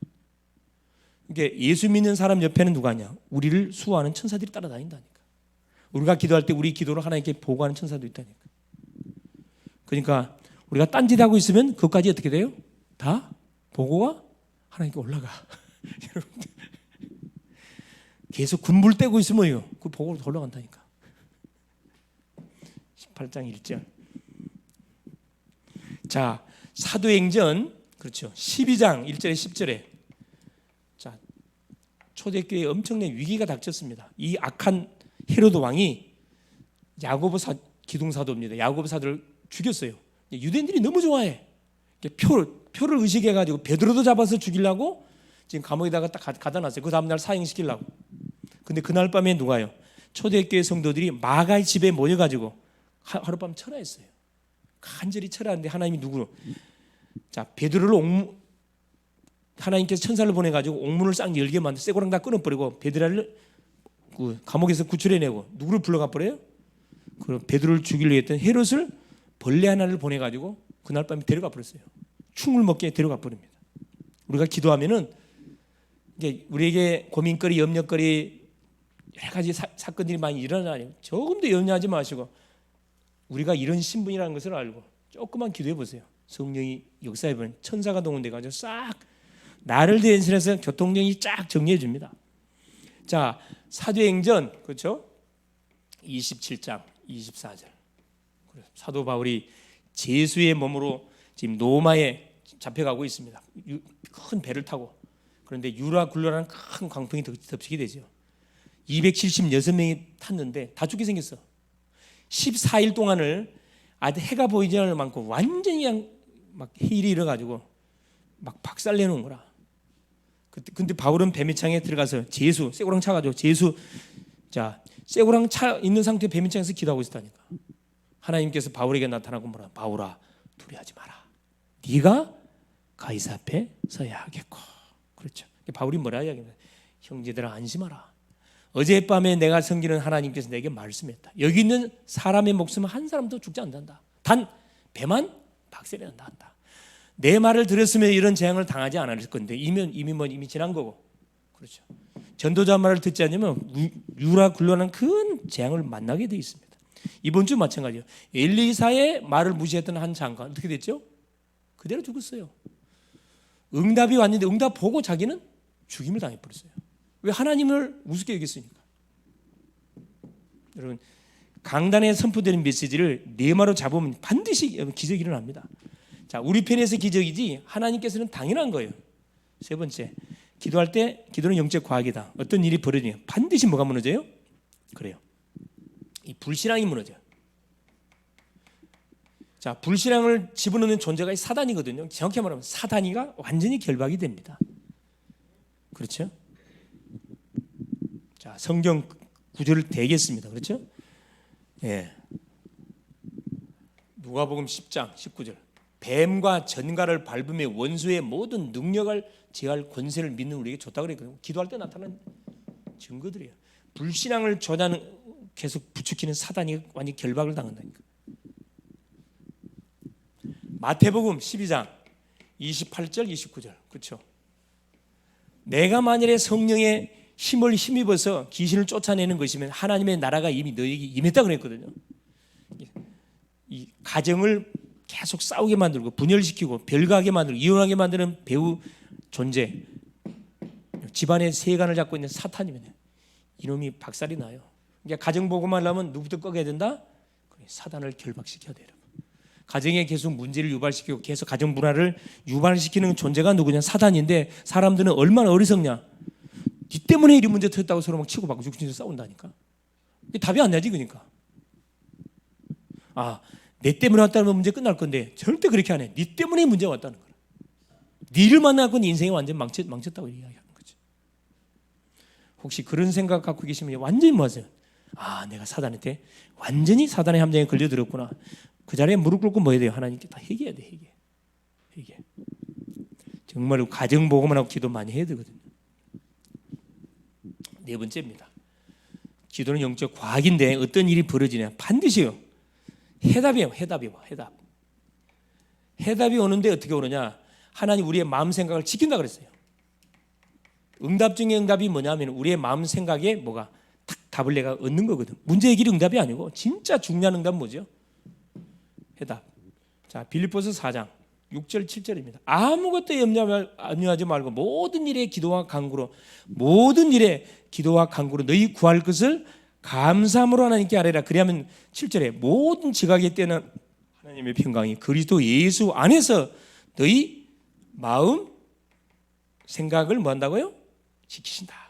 이게 예수 믿는 사람 옆에는 누가 있냐? 우리를 수호하는 천사들이 따라다닌다니까. 우리가 기도할 때 우리 기도를 하나님께 보고하는 천사도 있다니까. 그러니까 우리가 딴짓하고 있으면 그것까지 어떻게 돼요? 다 보고가 하나님께 올라가. 여러분들 계속 군불 떼고 있으면요, 그 보고로 올라간다니까. 8장 1절. 자, 사도행전 그렇죠. 12장 1절에 10절에 자, 초대교회에 엄청난 위기가 닥쳤습니다. 이 악한 헤로드 왕이 야고보 기둥사도입니다. 야고보 사도를 죽였어요. 유대인들이 너무 좋아해. 표를 의식해가지고 베드로도 잡아서 죽이려고 지금 감옥에다가 딱 갖다 놨어요. 그 다음날 사형시키려고. 근데 그날 밤에 누가요? 초대교회 성도들이 마가의 집에 모여가지고 하룻밤 철야했어요. 간절히 철야하는데 하나님이 누구로? 자, 베드로를 하나님께서 천사를 보내가지고 옥문을 싹 열게 만들고 쇠고랑 다 끊어버리고 베드로를 그 감옥에서 구출해내고 누구를 불러가 버려요? 그 베드로를 죽이려 했던 헤롯을 벌레 하나를 보내가지고 그날 밤에 데려가 버렸어요. 충을 먹게 데려가 버립니다. 우리가 기도하면은 이게 우리에게 고민거리, 염려거리 여러 가지 사건들이 많이 일어나요. 조금도 염려하지 마시고 우리가 이런 신분이라는 것을 알고 조금만 기도해 보세요. 성령이 역사해 보면 천사가 동원돼가지고 싹 나를 대신해서 교통령이 쫙 정리해 줍니다. 자, 사도행전 그렇죠? 27장 24절. 사도 바울이 제수의 몸으로 지금 로마에 잡혀가고 있습니다. 큰 배를 타고. 그런데 유라굴로라는 큰 광풍이 덮치게 되죠. 276명이 탔는데 다 죽게 생겼어. 14일 동안을 아주 해가 보이지 않을 만큼 완전히 그냥 막 해일이 일어가지고 막 박살내는 거라. 근데 바울은 배미창에 들어가서 제수 쇠고랑 차가지고 제수 자 쇠고랑 차 있는 상태에 배미창에서 기도하고 있었다니까. 하나님께서 바울에게 나타나고 뭐라? 바울아 두려워하지 마라. 네가 가이사 앞에 서야 하겠고. 그렇죠. 바울이 뭐라 이야기합니까? 형제들아 안심하라. 어젯밤에 내가 섬기는 하나님께서 내게 말씀했다. 여기 있는 사람의 목숨은 한 사람도 죽지 않는다. 단 배만 박살이 난다 한다. 내 말을 들었으면 이런 재앙을 당하지 않았을 건데 이미 지난 거고. 그렇죠. 전도자 말을 듣지 않으면 유라굴로라는 큰 재앙을 만나게 돼 있습니다. 이번 주 마찬가지예요. 엘리사의 말을 무시했던 한 장관 어떻게 됐죠? 그대로 죽었어요. 응답이 왔는데 응답 보고 자기는 죽임을 당해버렸어요. 왜? 하나님을 우습게 여겼으니까. 여러분 강단에 선포되는 메시지를 내마로 잡으면 반드시 기적이 일어납니다. 자, 우리 편에서 기적이지 하나님께서는 당연한 거예요. 세 번째, 기도할 때 기도는 영적 과학이다. 어떤 일이 벌어지면 반드시 뭐가 무너져요? 그래요. 이 불신앙이 무너져요. 자, 불신앙을 집어넣는 존재가 사단이거든요. 정확히 말하면 사단이가 완전히 결박이 됩니다. 그렇죠? 자, 성경 구절을 대겠습니다. 그렇죠? 예. 누가복음 10장 19절. 뱀과 전갈을 밟으며 원수의 모든 능력을 제할 권세를 믿는 우리에게 줬다고 그랬거든요. 기도할 때 나타난 증거들이에요. 불신앙을 계속 부추기는 사단이 완전히 결박을 당한다니까. 마태복음 12장 28절 29절. 그렇죠? 내가 만일에 성령의 힘을 힘입어서 귀신을 쫓아내는 것이면 하나님의 나라가 이미 너에게 임했다 그랬거든요. 이 가정을 계속 싸우게 만들고 분열시키고 별거하게 만들고 이혼하게 만드는 배우 존재, 집안의 세간을 잡고 있는 사탄이면 이놈이 박살이 나요. 그러니까 가정 복음을 하려면 누구부터 꺼내야 된다? 사단을 결박시켜야 돼요. 가정에 계속 문제를 유발시키고 계속 가정 문화를 유발시키는 존재가 누구냐? 사단인데 사람들은 얼마나 어리석냐? 니 때문에 이런 문제 터졌다고 서로 막 치고받고 죽치면서 싸운다니까. 답이 안 나지 그러니까. 아, 내 때문에 왔다면 문제 끝날 건데 절대 그렇게 안 해. 니 때문에 문제가 왔다는 거야. 니를 만나고 네 인생이 완전 망쳤다고 이야기하는 거지. 혹시 그런 생각 갖고 계시면 완전히 뭐하세요? 아, 내가 사단한테 완전히 사단의 함정에 걸려들었구나. 그 자리에 무릎 꿇고 뭐 해야 돼요? 하나님께 다 회개해야 돼. 회개. 정말 가정 복음을 하고 기도 많이 해야 되거든요. 네 번째입니다. 기도는 영적 과학인데 어떤 일이 벌어지냐? 반드시요. 해답이에요. 해답이 오는데 어떻게 오느냐? 하나님 우리의 마음 생각을 지킨다 그랬어요. 응답 중에 응답이 뭐냐면 우리의 마음 생각에 뭐가 딱 답을 내가 얻는 거거든. 문제 해결이 응답이 아니고 진짜 중요한 응답은 뭐죠? 해답. 자, 빌립보서 4장 6절 7절입니다. 아무것도 염려하지 말고 모든 일에 기도와 간구로 너희 구할 것을 감사함으로 하나님께 아뢰라. 그리하면 7절에 모든 지각의 때는 하나님의 평강이 그리스도 예수 안에서 너희 마음 생각을 뭐 한다고요? 지키신다.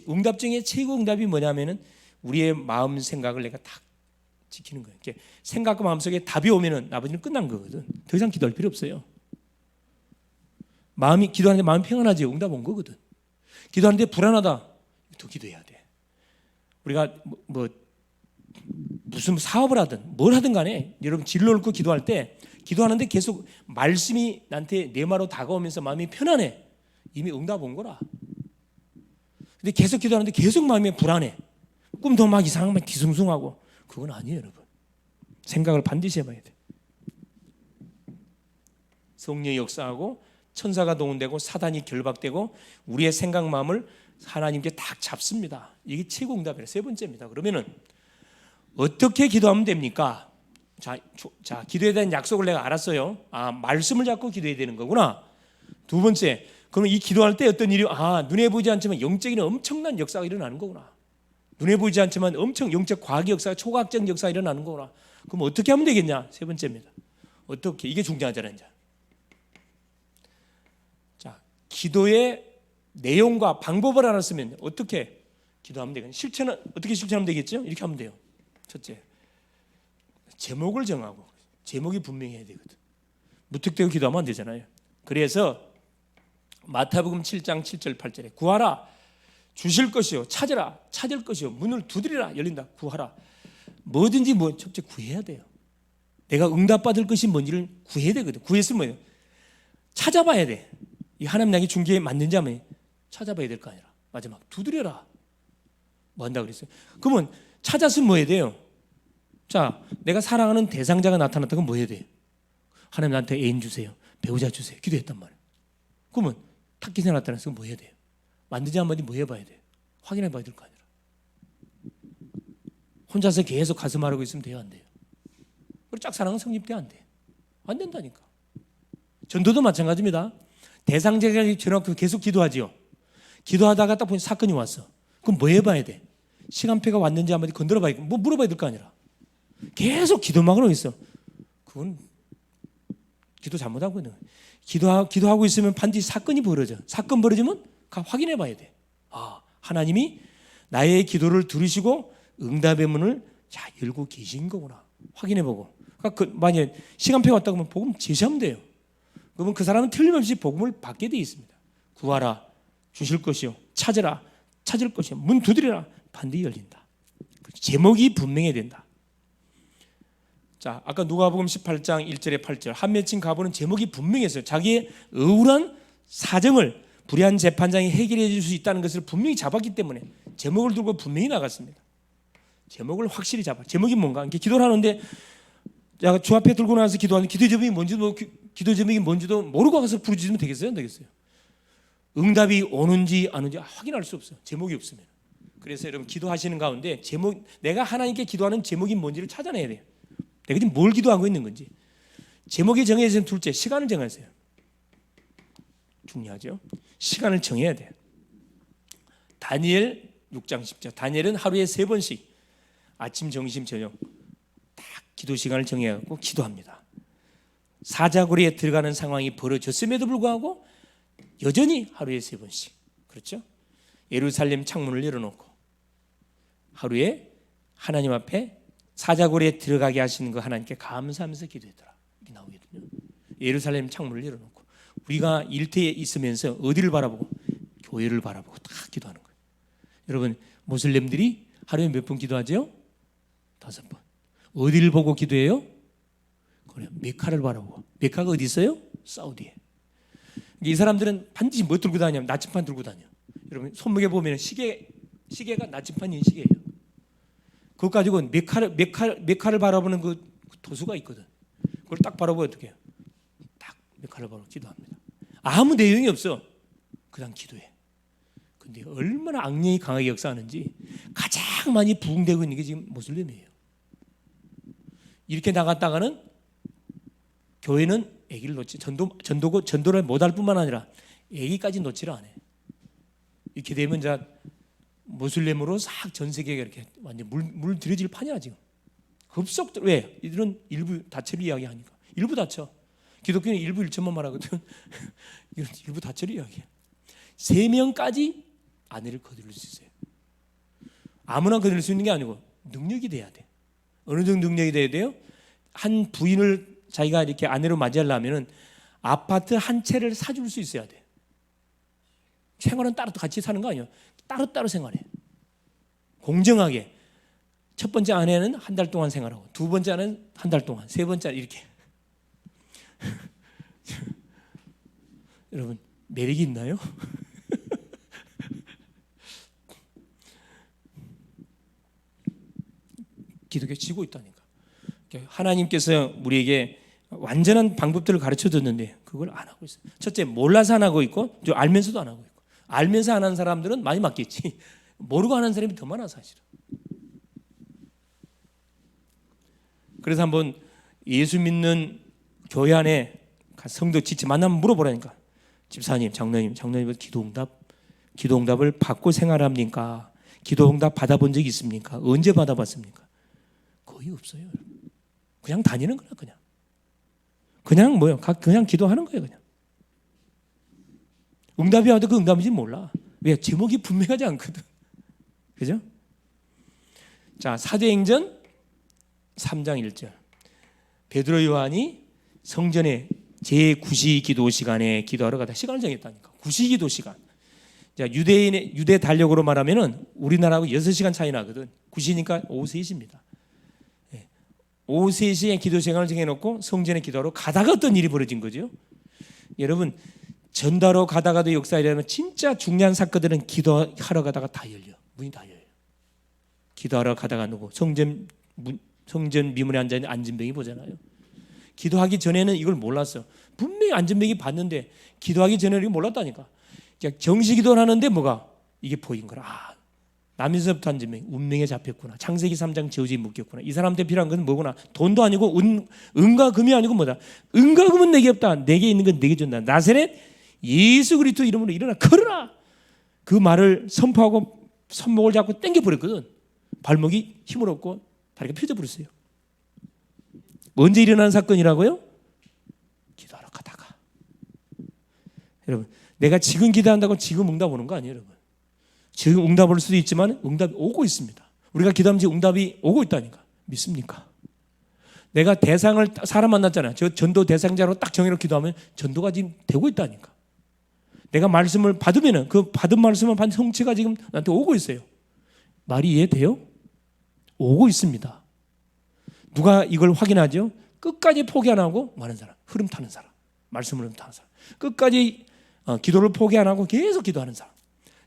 응답 중에 최고 응답이 뭐냐면은 우리의 마음 생각을 내가 딱 지키는 거예요. 생각과 마음속에 답이 오면은 아버지는 끝난 거거든. 더 이상 기도할 필요 없어요. 마음이 기도하는데 마음이 평안하지 응답 온 거거든. 기도하는데 불안하다. 더 기도해야 돼. 우리가 무슨 사업을 하든 뭘 하든 간에 여러분 진로를 고 기도할 때 기도하는데 계속 말씀이 나한테 내 말로 다가오면서 마음이 편안해. 이미 응답 온 거라. 근데 계속 기도하는데 계속 마음이 불안해. 꿈도 막 이상한 막 뒤숭숭하고 그건 아니에요, 여러분. 생각을 반드시 해봐야 돼. 성령이 역사하고 천사가 동원되고 사단이 결박되고 우리의 생각 마음을 하나님께 딱 잡습니다. 이게 최고 응답이에요. 세 번째입니다. 그러면은 어떻게 기도하면 됩니까? 자, 기도에 대한 약속을 내가 알았어요. 말씀을 잡고 기도해야 되는 거구나. 두 번째, 그러면 이 기도할 때 어떤 일이 눈에 보이지 않지만 영적인 엄청난 역사가 일어나는 거구나. 눈에 보이지 않지만 엄청 영적 과학의 역사, 초과학적 역사가 일어나는 거구나. 그럼 어떻게 하면 되겠냐? 세 번째입니다. 어떻게? 이게 중요하잖아요. 이제. 자, 기도의 내용과 방법을 알았으면 어떻게 기도하면 되겠냐? 실천은 어떻게 실천하면 되겠죠? 이렇게 하면 돼요. 첫째, 제목을 정하고 제목이 분명해야 되거든. 무턱대고 기도하면 안 되잖아요. 그래서 마태복음 7장 7절 8절에 구하라 주실 것이요 찾으라 찾을 것이요 문을 두드리라 열린다. 구하라. 뭐든지 첫째 구해야 돼요. 내가 응답받을 것이 뭔지를 구해야 되거든. 구했으면 뭐예요? 찾아봐야 돼. 이 하나님 나에게 준 게 맞는지 한번 찾아봐야 될 거 아니라. 마지막 두드려라. 뭐 한다고 그랬어요? 그러면 찾았으면 뭐 해야 돼요? 자, 내가 사랑하는 대상자가 나타났다면 뭐 해야 돼요? 하나님 나한테 애인 주세요. 배우자 주세요. 기도했단 말이에요. 그러면 탁기세 나타났으면 뭐 해야 돼요? 만드지 한마디 뭐 해봐야 돼요? 확인해 봐야 될 거 아니라. 혼자서 계속 가슴 앓고 있으면 돼요? 안 돼요? 그리고 짝사랑은 성립돼? 안 돼? 안 된다니까. 전도도 마찬가지입니다. 대상자가 전화고 계속 기도하지요. 기도하다가 딱 보니 사건이 왔어. 그럼 뭐 해봐야 돼? 시간표가 왔는지 한마디 건드려 봐야 돼. 뭐 물어봐야 될 거 아니라. 계속 기도만 하고 있어. 그건 기도 잘못하고 있는 거예요. 기도하고 있으면 반드시 사건이 벌어져. 사건 벌어지면 확인해 봐야 돼. 하나님이 나의 기도를 들으시고 응답의 문을 열고 계신 거구나. 확인해 보고. 그러니까 만약에 시간표가 왔다고 하면 복음 제시하면 돼요. 그러면 그 사람은 틀림없이 복음을 받게 되어 있습니다. 구하라 주실 것이요 찾으라 찾을 것이요 문 두드리라 반드시 열린다. 제목이 분명해야 된다. 자, 아까 누가복음 18장 1절에 8절 한 맺힌 가보는 제목이 분명했어요. 자기의 억울한 사정을 불의한 재판장이 해결해 줄 수 있다는 것을 분명히 잡았기 때문에 제목을 들고 분명히 나갔습니다. 제목을 확실히 잡아. 제목이 뭔가? 이렇게 기도를 하는데 주 앞에 들고 나와서 기도하는데 기도 제목이 뭔지도 모르고 가서 부르짖으면 되겠어요? 안 되겠어요? 응답이 오는지 안 오는지 확인할 수 없어요. 제목이 없으면. 그래서 여러분 기도하시는 가운데 내가 하나님께 기도하는 제목이 뭔지를 찾아내야 돼요. 내가 지금 뭘 기도하고 있는 건지. 제목이 정해지면 둘째, 시간을 정하세요. 중요하죠. 시간을 정해야 돼요. 다니엘 6장 10절. 다니엘은 하루에 3번씩 아침, 점심, 저녁 딱 기도 시간을 정해갖고 기도합니다. 사자굴에 들어가는 상황이 벌어졌음에도 불구하고 여전히 하루에 3번씩. 그렇죠? 예루살렘 창문을 열어놓고 하루에 하나님 앞에 사자굴에 들어가게 하시는 거 하나님께 감사하면서 기도했더라. 이렇게 나오거든요. 예루살렘 창문을 열어놓고 우리가 일터에 있으면서 어디를 바라보고? 교회를 바라보고 다 기도하는 거예요. 여러분 모슬렘들이 하루에 몇 번 기도하죠? 5번. 어디를 보고 기도해요? 그래, 메카를 바라보고. 메카가 어디 있어요? 사우디에. 이 사람들은 반드시 뭐 들고 다니냐면 나침반 들고 다녀. 여러분 손목에 보면 시계가 나침반인 시계예요. 그것 가지고 메카를 바라보는 그 도수가 있거든. 그걸 딱 바라보고 어떻게 해요? 딱 메카를 바라보고 기도합니다. 아무 내용이 없어. 그냥 기도해. 근데 얼마나 악령이 강하게 역사하는지 가장 많이 부흥되고 있는 게 지금 모슬렘이에요. 이렇게 나갔다가는 교회는 아기를 놓지 전도를 못할 뿐만 아니라 아기까지 놓지를 않아요. 이렇게 되면 이제 모슬렘으로 싹 전 세계가 이렇게 완전 물 들여질 판이야 지금. 급속도로. 왜? 이들은 일부 다처를 이야기하니까. 일부 다처. 기독교는 일부 일처만 말하거든. 이건 일부 다처를 이야기해. 3명까지 아내를 거둘 수 있어요. 아무나 거둘 수 있는 게 아니고 능력이 돼야 돼. 어느 정도 능력이 돼야 돼요? 한 부인을 자기가 이렇게 아내로 맞이하려면은 아파트 한 채를 사줄 수 있어야 돼. 생활은 따로 같이 사는 거 아니에요. 따로따로 생활해. 공정하게. 첫 번째 아내는 한 달 동안 생활하고, 두 번째 아내는 한 달 동안, 세 번째 이렇게. 여러분, 매력이 있나요? 기독교 지고 있다니까. 하나님께서 우리에게 완전한 방법들을 가르쳐 줬는데 그걸 안 하고 있어요. 첫째, 몰라서 안 하고 있고, 또 알면서도 안 하고 있고. 알면서 안 하는 사람들은 많이 맞겠지. 모르고 하는 사람이 더 많아 사실은. 그래서 한번 예수 믿는 교회 안에 성도 지체 만나면 물어보라니까. 집사님, 장로님 기도응답을 받고 생활합니까? 기도응답 받아본 적 있습니까? 언제 받아봤습니까? 거의 없어요. 그냥 다니는 거야. 그냥 그냥 기도하는 거예요. 그냥 응답이 와도 그 응답인지 몰라. 왜? 제목이 분명하지 않거든. 그죠? 자, 사도행전 3장 1절. 베드로 요한이 성전에 제9시 기도 시간에 기도하러 가다 시간을 정했다니까. 9시 기도 시간. 자, 유대 달력으로 말하면은 우리나라하고 6시간 차이 나거든. 9시니까 오후 3시입니다. 오후 3시에 기도 시간을 정해놓고 성전에 기도하러 가다가 어떤 일이 벌어진 거죠? 여러분, 전도하러 가다가도 역사이라면 진짜 중요한 사건들은 기도하러 가다가 다 열려. 문이 다 열려. 기도하러 가다가 누구? 성전 미문에 앉아있는 안진병이 보잖아요. 기도하기 전에는 이걸 몰랐어. 분명히 안진병이 봤는데 기도하기 전에는 이걸 몰랐다니까. 정시 기도를 하는데 이게 보인 거라. 남에서부터 안진병, 운명에 잡혔구나. 창세기 3장 저주에 묶였구나. 이 사람한테 필요한 건 뭐구나. 돈도 아니고 은과 금이 아니고 뭐다. 은과 금은 내게 없다. 내게 있는 건 내게 준다. 나사렛 예수 그리스도 이름으로 일어나 걸어라. 그 말을 선포하고 손목을 잡고 당겨버렸거든. 발목이 힘을 얻고 다리가 펴져버렸어요. 언제 일어난 사건이라고요? 기도하러 가다가. 여러분, 내가 지금 기도한다고 지금 응답 오는 거 아니에요, 여러분. 지금 응답 올 수도 있지만 응답이 오고 있습니다. 우리가 기도하면 지금 응답이 오고 있다니까. 믿습니까? 내가 대상을 사람 만났잖아요. 저 전도 대상자로 딱 정해놓고 기도하면 전도가 지금 되고 있다니까. 내가 말씀을 받으면은 그 받은 말씀을 받은 성취가 지금 나한테 오고 있어요. 말이 이해돼요? 오고 있습니다. 누가 이걸 확인하죠? 끝까지 포기 안 하고 많은 사람, 흐름 타는 사람, 말씀을 흐름 타는 사람, 끝까지 기도를 포기 안 하고 계속 기도하는 사람,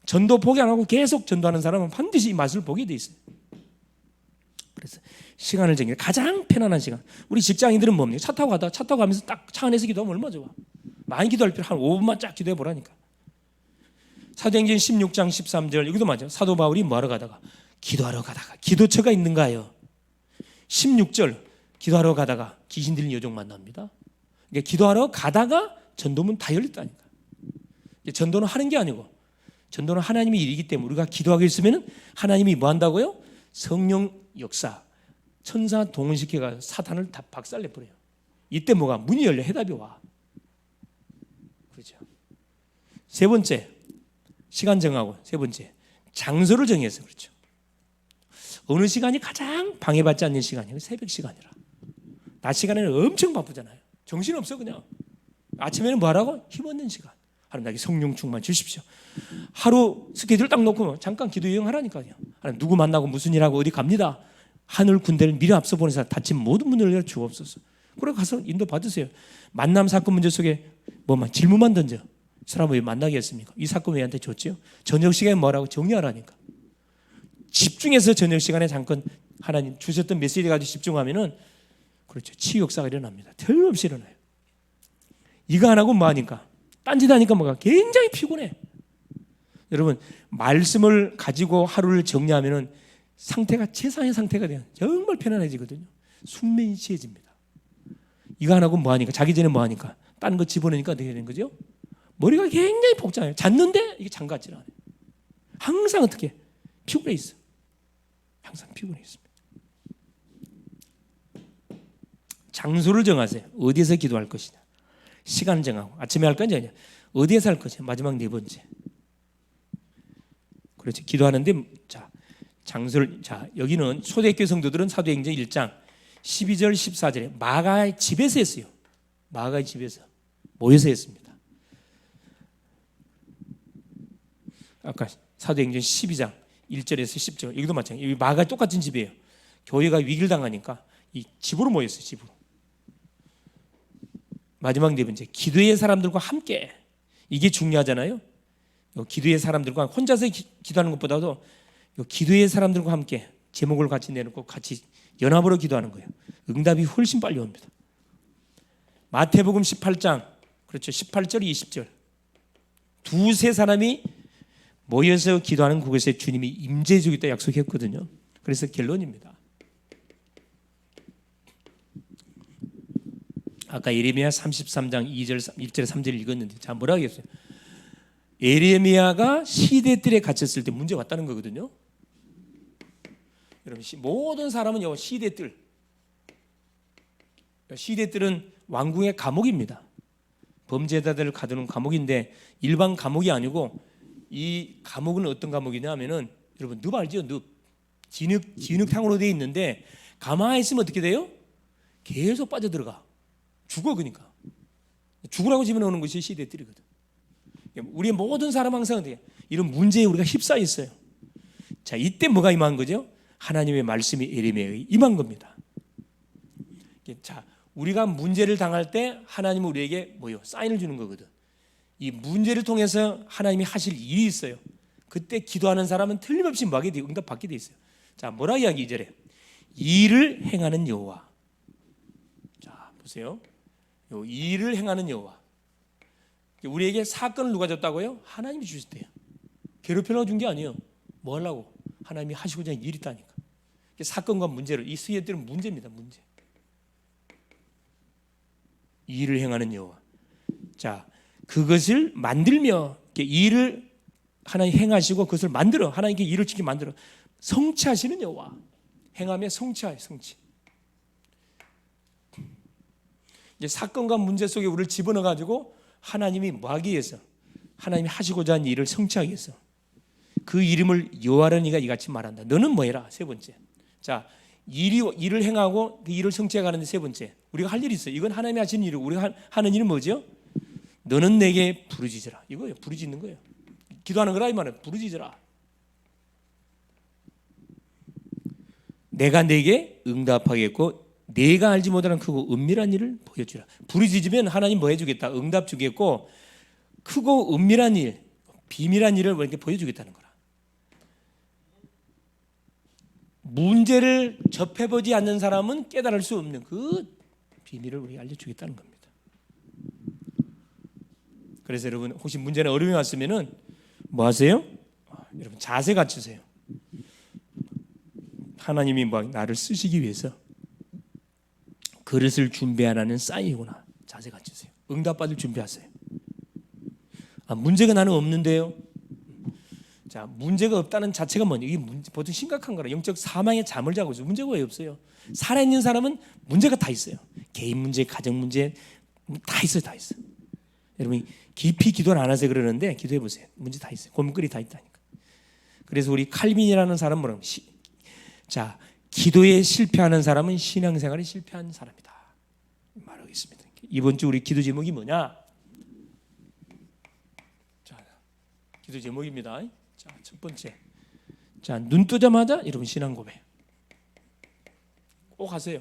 전도 포기 안 하고 계속 전도하는 사람은 반드시 이 맛을 보게 돼 있어요. 그래서 시간을 정해 가장 편안한 시간. 우리 직장인들은 뭡니까? 차 타고 가면서 딱 차 안에서 기도하면 얼마나 좋아. 많이 기도할 필요 한 5분만 쫙 기도해 보라니까. 사도행전 16장 13절 여기도 맞아요. 사도 바울이 뭐하러 가다가? 기도하러 가다가. 기도처가 있는가요? 16절 기도하러 가다가 귀신 들린 여종 만납니다. 그러니까 기도하러 가다가 전도문 다 열렸다니까. 전도는 하는 게 아니고 전도는 하나님의 일이기 때문에 우리가 기도하고 있으면 하나님이 뭐 한다고요? 성령 역사, 천사 동원시켜가 사탄을 다 박살내버려요. 이때 문이 열려 해답이 와. 그렇죠. 세 번째, 시간 정하고 세 번째, 장소를 정해서 그렇죠. 어느 시간이 가장 방해받지 않는 시간이에요? 새벽 시간이라. 낮 시간에는 엄청 바쁘잖아요. 정신없어 그냥. 아침에는 뭐하라고? 힘없는 시간. 하나님 나에게 성령 충만 주십시오. 하루 스케줄 딱 놓고 잠깐 기도 여행하라니까요. 하나님 누구 만나고 무슨 일하고 어디 갑니다. 하늘 군대를 미리 앞서 보내서 닫힌 모든 문을 열어 주옵소서. 그래 가서 인도 받으세요. 만남 사건 문제 속에 질문만 던져. 사람을 왜 만나게 했습니까? 이 사건 왜 한테 줬죠? 저녁 시간에 뭐라고 정리하라니까. 집중해서 저녁 시간에 잠깐 하나님 주셨던 메시지 가지고 집중하면은 그렇죠. 치유 역사가 일어납니다. 틀림없이 일어나요. 이거 안 하고 뭐하니까? 딴짓하니까 굉장히 피곤해. 여러분 말씀을 가지고 하루를 정리하면은 상태가 최상의 상태가 돼요. 정말 편안해지거든요. 숙면이 취해집니다. 이거 안 하고 뭐하니까? 자기 전에 뭐하니까? 다른 거 집어넣으니까 어떻게 되는 거죠? 머리가 굉장히 복잡해요. 잤는데 이게 잠같질 않아요. 항상 어떻게 피곤해 있어. 항상 피곤해 있습니다. 장소를 정하세요. 어디에서 기도할 것이냐. 시간을 정하고 아침에 할 거냐, 어디에서 할 것이냐. 마지막 네 번째. 그렇죠. 기도하는데 자 장소를 여기는 초대교회 성도들은 사도행전 1장 12절 14절에 마가의 집에서 했어요. 마가의 집에서 모여서 했습니다. 아까 사도행전 12장 1절에서 10절 여기도 마찬가지예요. 여기 마가 똑같은 집이에요. 교회가 위기를 당하니까 이 집으로 모였어요. 집으로. 마지막 네 번째, 기도의 사람들과 함께. 이게 중요하잖아요. 기도의 사람들과 혼자서 기도하는 것보다도 기도의 사람들과 함께 제목을 같이 내놓고 같이 연합으로 기도하는 거예요. 응답이 훨씬 빨리 옵니다. 마태복음 18장 그렇죠. 18절 20절 두세 사람이 모여서 기도하는 곳에 주님이 임재해 주겠다 약속했거든요. 그래서 결론입니다. 아까 예레미야 33장 2절 1절 3절 읽었는데 자 뭐라 하겠어요? 예레미야가 시대들에 갇혔을 때 문제 왔다는 거거든요. 여러분 모든 사람은 시대들 시대들은 왕궁의 감옥입니다. 범죄자들을 가두는 감옥인데 일반 감옥이 아니고 이 감옥은 어떤 감옥이냐 하면은 여러분 늪 알죠? 늪 진흙탕으로 되어 있는데 가만히 있으면 어떻게 돼요? 계속 빠져들어가 죽어. 그러니까 죽으라고 집어넣는 것이 시대들이거든. 우리의 모든 사람 항상 이런 문제에 우리가 휩싸여 있어요. 자 이때 뭐가 임한 거죠? 하나님의 말씀이 예레미야에 임한 겁니다. 자 우리가 문제를 당할 때 하나님은 우리에게 사인을 주는 거거든. 이 문제를 통해서 하나님이 하실 일이 있어요. 그때 기도하는 사람은 틀림없이 뭐하게 되고 응답 받게 돼 있어요. 자 뭐라 이야기 2절에 일을 행하는 여호와. 자 보세요. 요 일을 행하는 여호와. 우리에게 사건을 누가 줬다고요? 하나님이 주셨대요. 괴롭히려고 준 게 아니에요. 뭐 하려고? 하나님이 하시고자 하는 일이 있다니까. 사건과 문제를 이 수혜들은 문제입니다. 문제. 일을 행하는 여호와. 자 그것을 만들며 일을 하나님 행하시고 그것을 만들어 하나님께 일을 지키게 만들어 성취하시는 여호와. 행하며 성취하여 성취. 이제 사건과 문제 속에 우리를 집어넣어 가지고 하나님이 뭐하기 위해서 하나님이 하시고자 하는 일을 성취하기 위해서 그 이름을 여호와라는 이가 이같이 말한다. 너는 뭐해라. 세 번째. 자 일을 행하고 그 일을 성취해 가는데 세 번째 우리가 할 일이 있어요. 이건 하나님이 하시는 일이고 우리가 하는 일은 뭐죠? 너는 내게 부르짖으라. 이거예요. 부르짖는 거예요. 기도하는 거라 이 말은 부르짖으라. 내가 내게 응답하겠고 내가 알지 못하는 크고 은밀한 일을 보여주라. 부르짖으면 하나님 뭐 해주겠다? 응답 주겠고 크고 은밀한 일, 비밀한 일을 이렇게 보여주겠다는 거라. 문제를 접해보지 않는 사람은 깨달을 수 없는 그 비밀을 우리가 알려주겠다는 겁니다. 그래서 여러분 혹시 문제나 어려움이 왔으면은 뭐 하세요? 여러분 자세 갖추세요. 하나님이 나를 쓰시기 위해서 그릇을 준비하라는 사인이구나. 자세 갖추세요. 응답받을 준비하세요. 문제가 나는 없는데요. 자, 문제가 없다는 자체가 뭐냐? 이게 보통 심각한 거라. 영적 사망의 잠을 자고 있어요. 문제가 왜 없어요? 살아있는 사람은 문제가 다 있어요. 개인 문제, 가정 문제 다 있어요. 다 있어요. 여러분 깊이 기도를 안 하세요 그러는데 기도해 보세요. 문제 다 있어요. 고민거리 다 있다니까. 그래서 우리 칼빈이라는 사람 뭐라고? 자, 기도에 실패하는 사람은 신앙생활에 실패한 사람이다. 말하겠습니다. 이번 주 우리 기도 제목이 뭐냐? 자, 기도 제목입니다. 자, 첫 번째. 자, 눈 뜨자마자 여러분 신앙 고백. 꼭 하세요.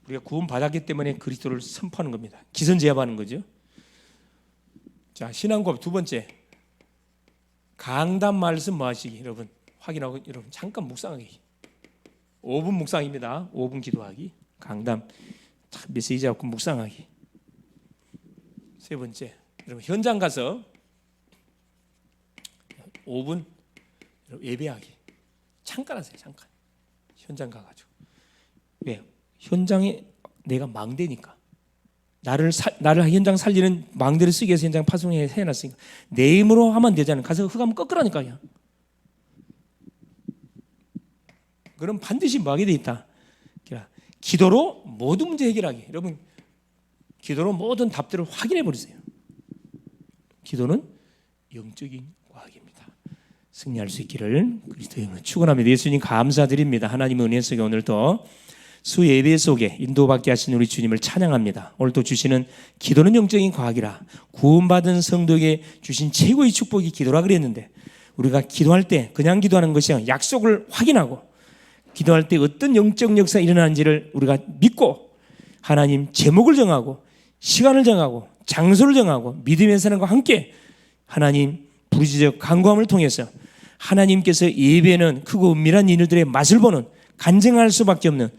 우리가 구원 받았기 때문에 그리스도를 선포하는 겁니다. 기선제압하는 거죠. 자, 신앙 고백 두 번째. 강단 말씀 뭐 하시기 여러분 확인하고 여러분 잠깐 묵상하기. 5분 묵상입니다. 5분 기도하기. 강단 메시지 잡고 묵상하기. 세 번째, 여러분 현장 가서 5분 예배하기. 잠깐 하세요. 잠깐. 현장 가가지고. 왜? 현장에 내가 망대니까. 나를 현장 살리는 망대를 쓰기 위해서 현장 파송해 해놨으니까 내 힘으로 하면 되잖아요. 가서 흑하면 꺾으라니까요. 그럼 반드시 뭐 하게 돼 있다. 기도로 모든 문제 해결하기. 여러분, 기도로 모든 답들을 확인해 버리세요. 기도는 영적인 과학입니다. 승리할 수 있기를 그리스도의 이름으로 축원합니다. 예수님 감사드립니다. 하나님의 은혜 속에 오늘도 수 예배 속에 인도받게 하신 우리 주님을 찬양합니다. 오늘 또 주시는 기도는 영적인 과학이라 구원받은 성도에게 주신 최고의 축복이 기도라 그랬는데 우리가 기도할 때 그냥 기도하는 것이 아니라 약속을 확인하고 기도할 때 어떤 영적 역사가 일어나는지를 우리가 믿고 하나님 제목을 정하고 시간을 정하고 장소를 정하고 믿음의 사람과 함께 하나님 부르짖어 간구함을 통해서 하나님께서 예배는 크고 은밀한 일들의 맛을 보는 간증할 수밖에 없는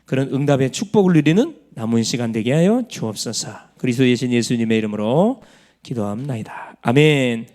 그런 응답의 축복을 누리는 남은 시간 되게 하여 주옵소서. 그리스도 예신 예수님의 이름으로 기도합니다. 아멘.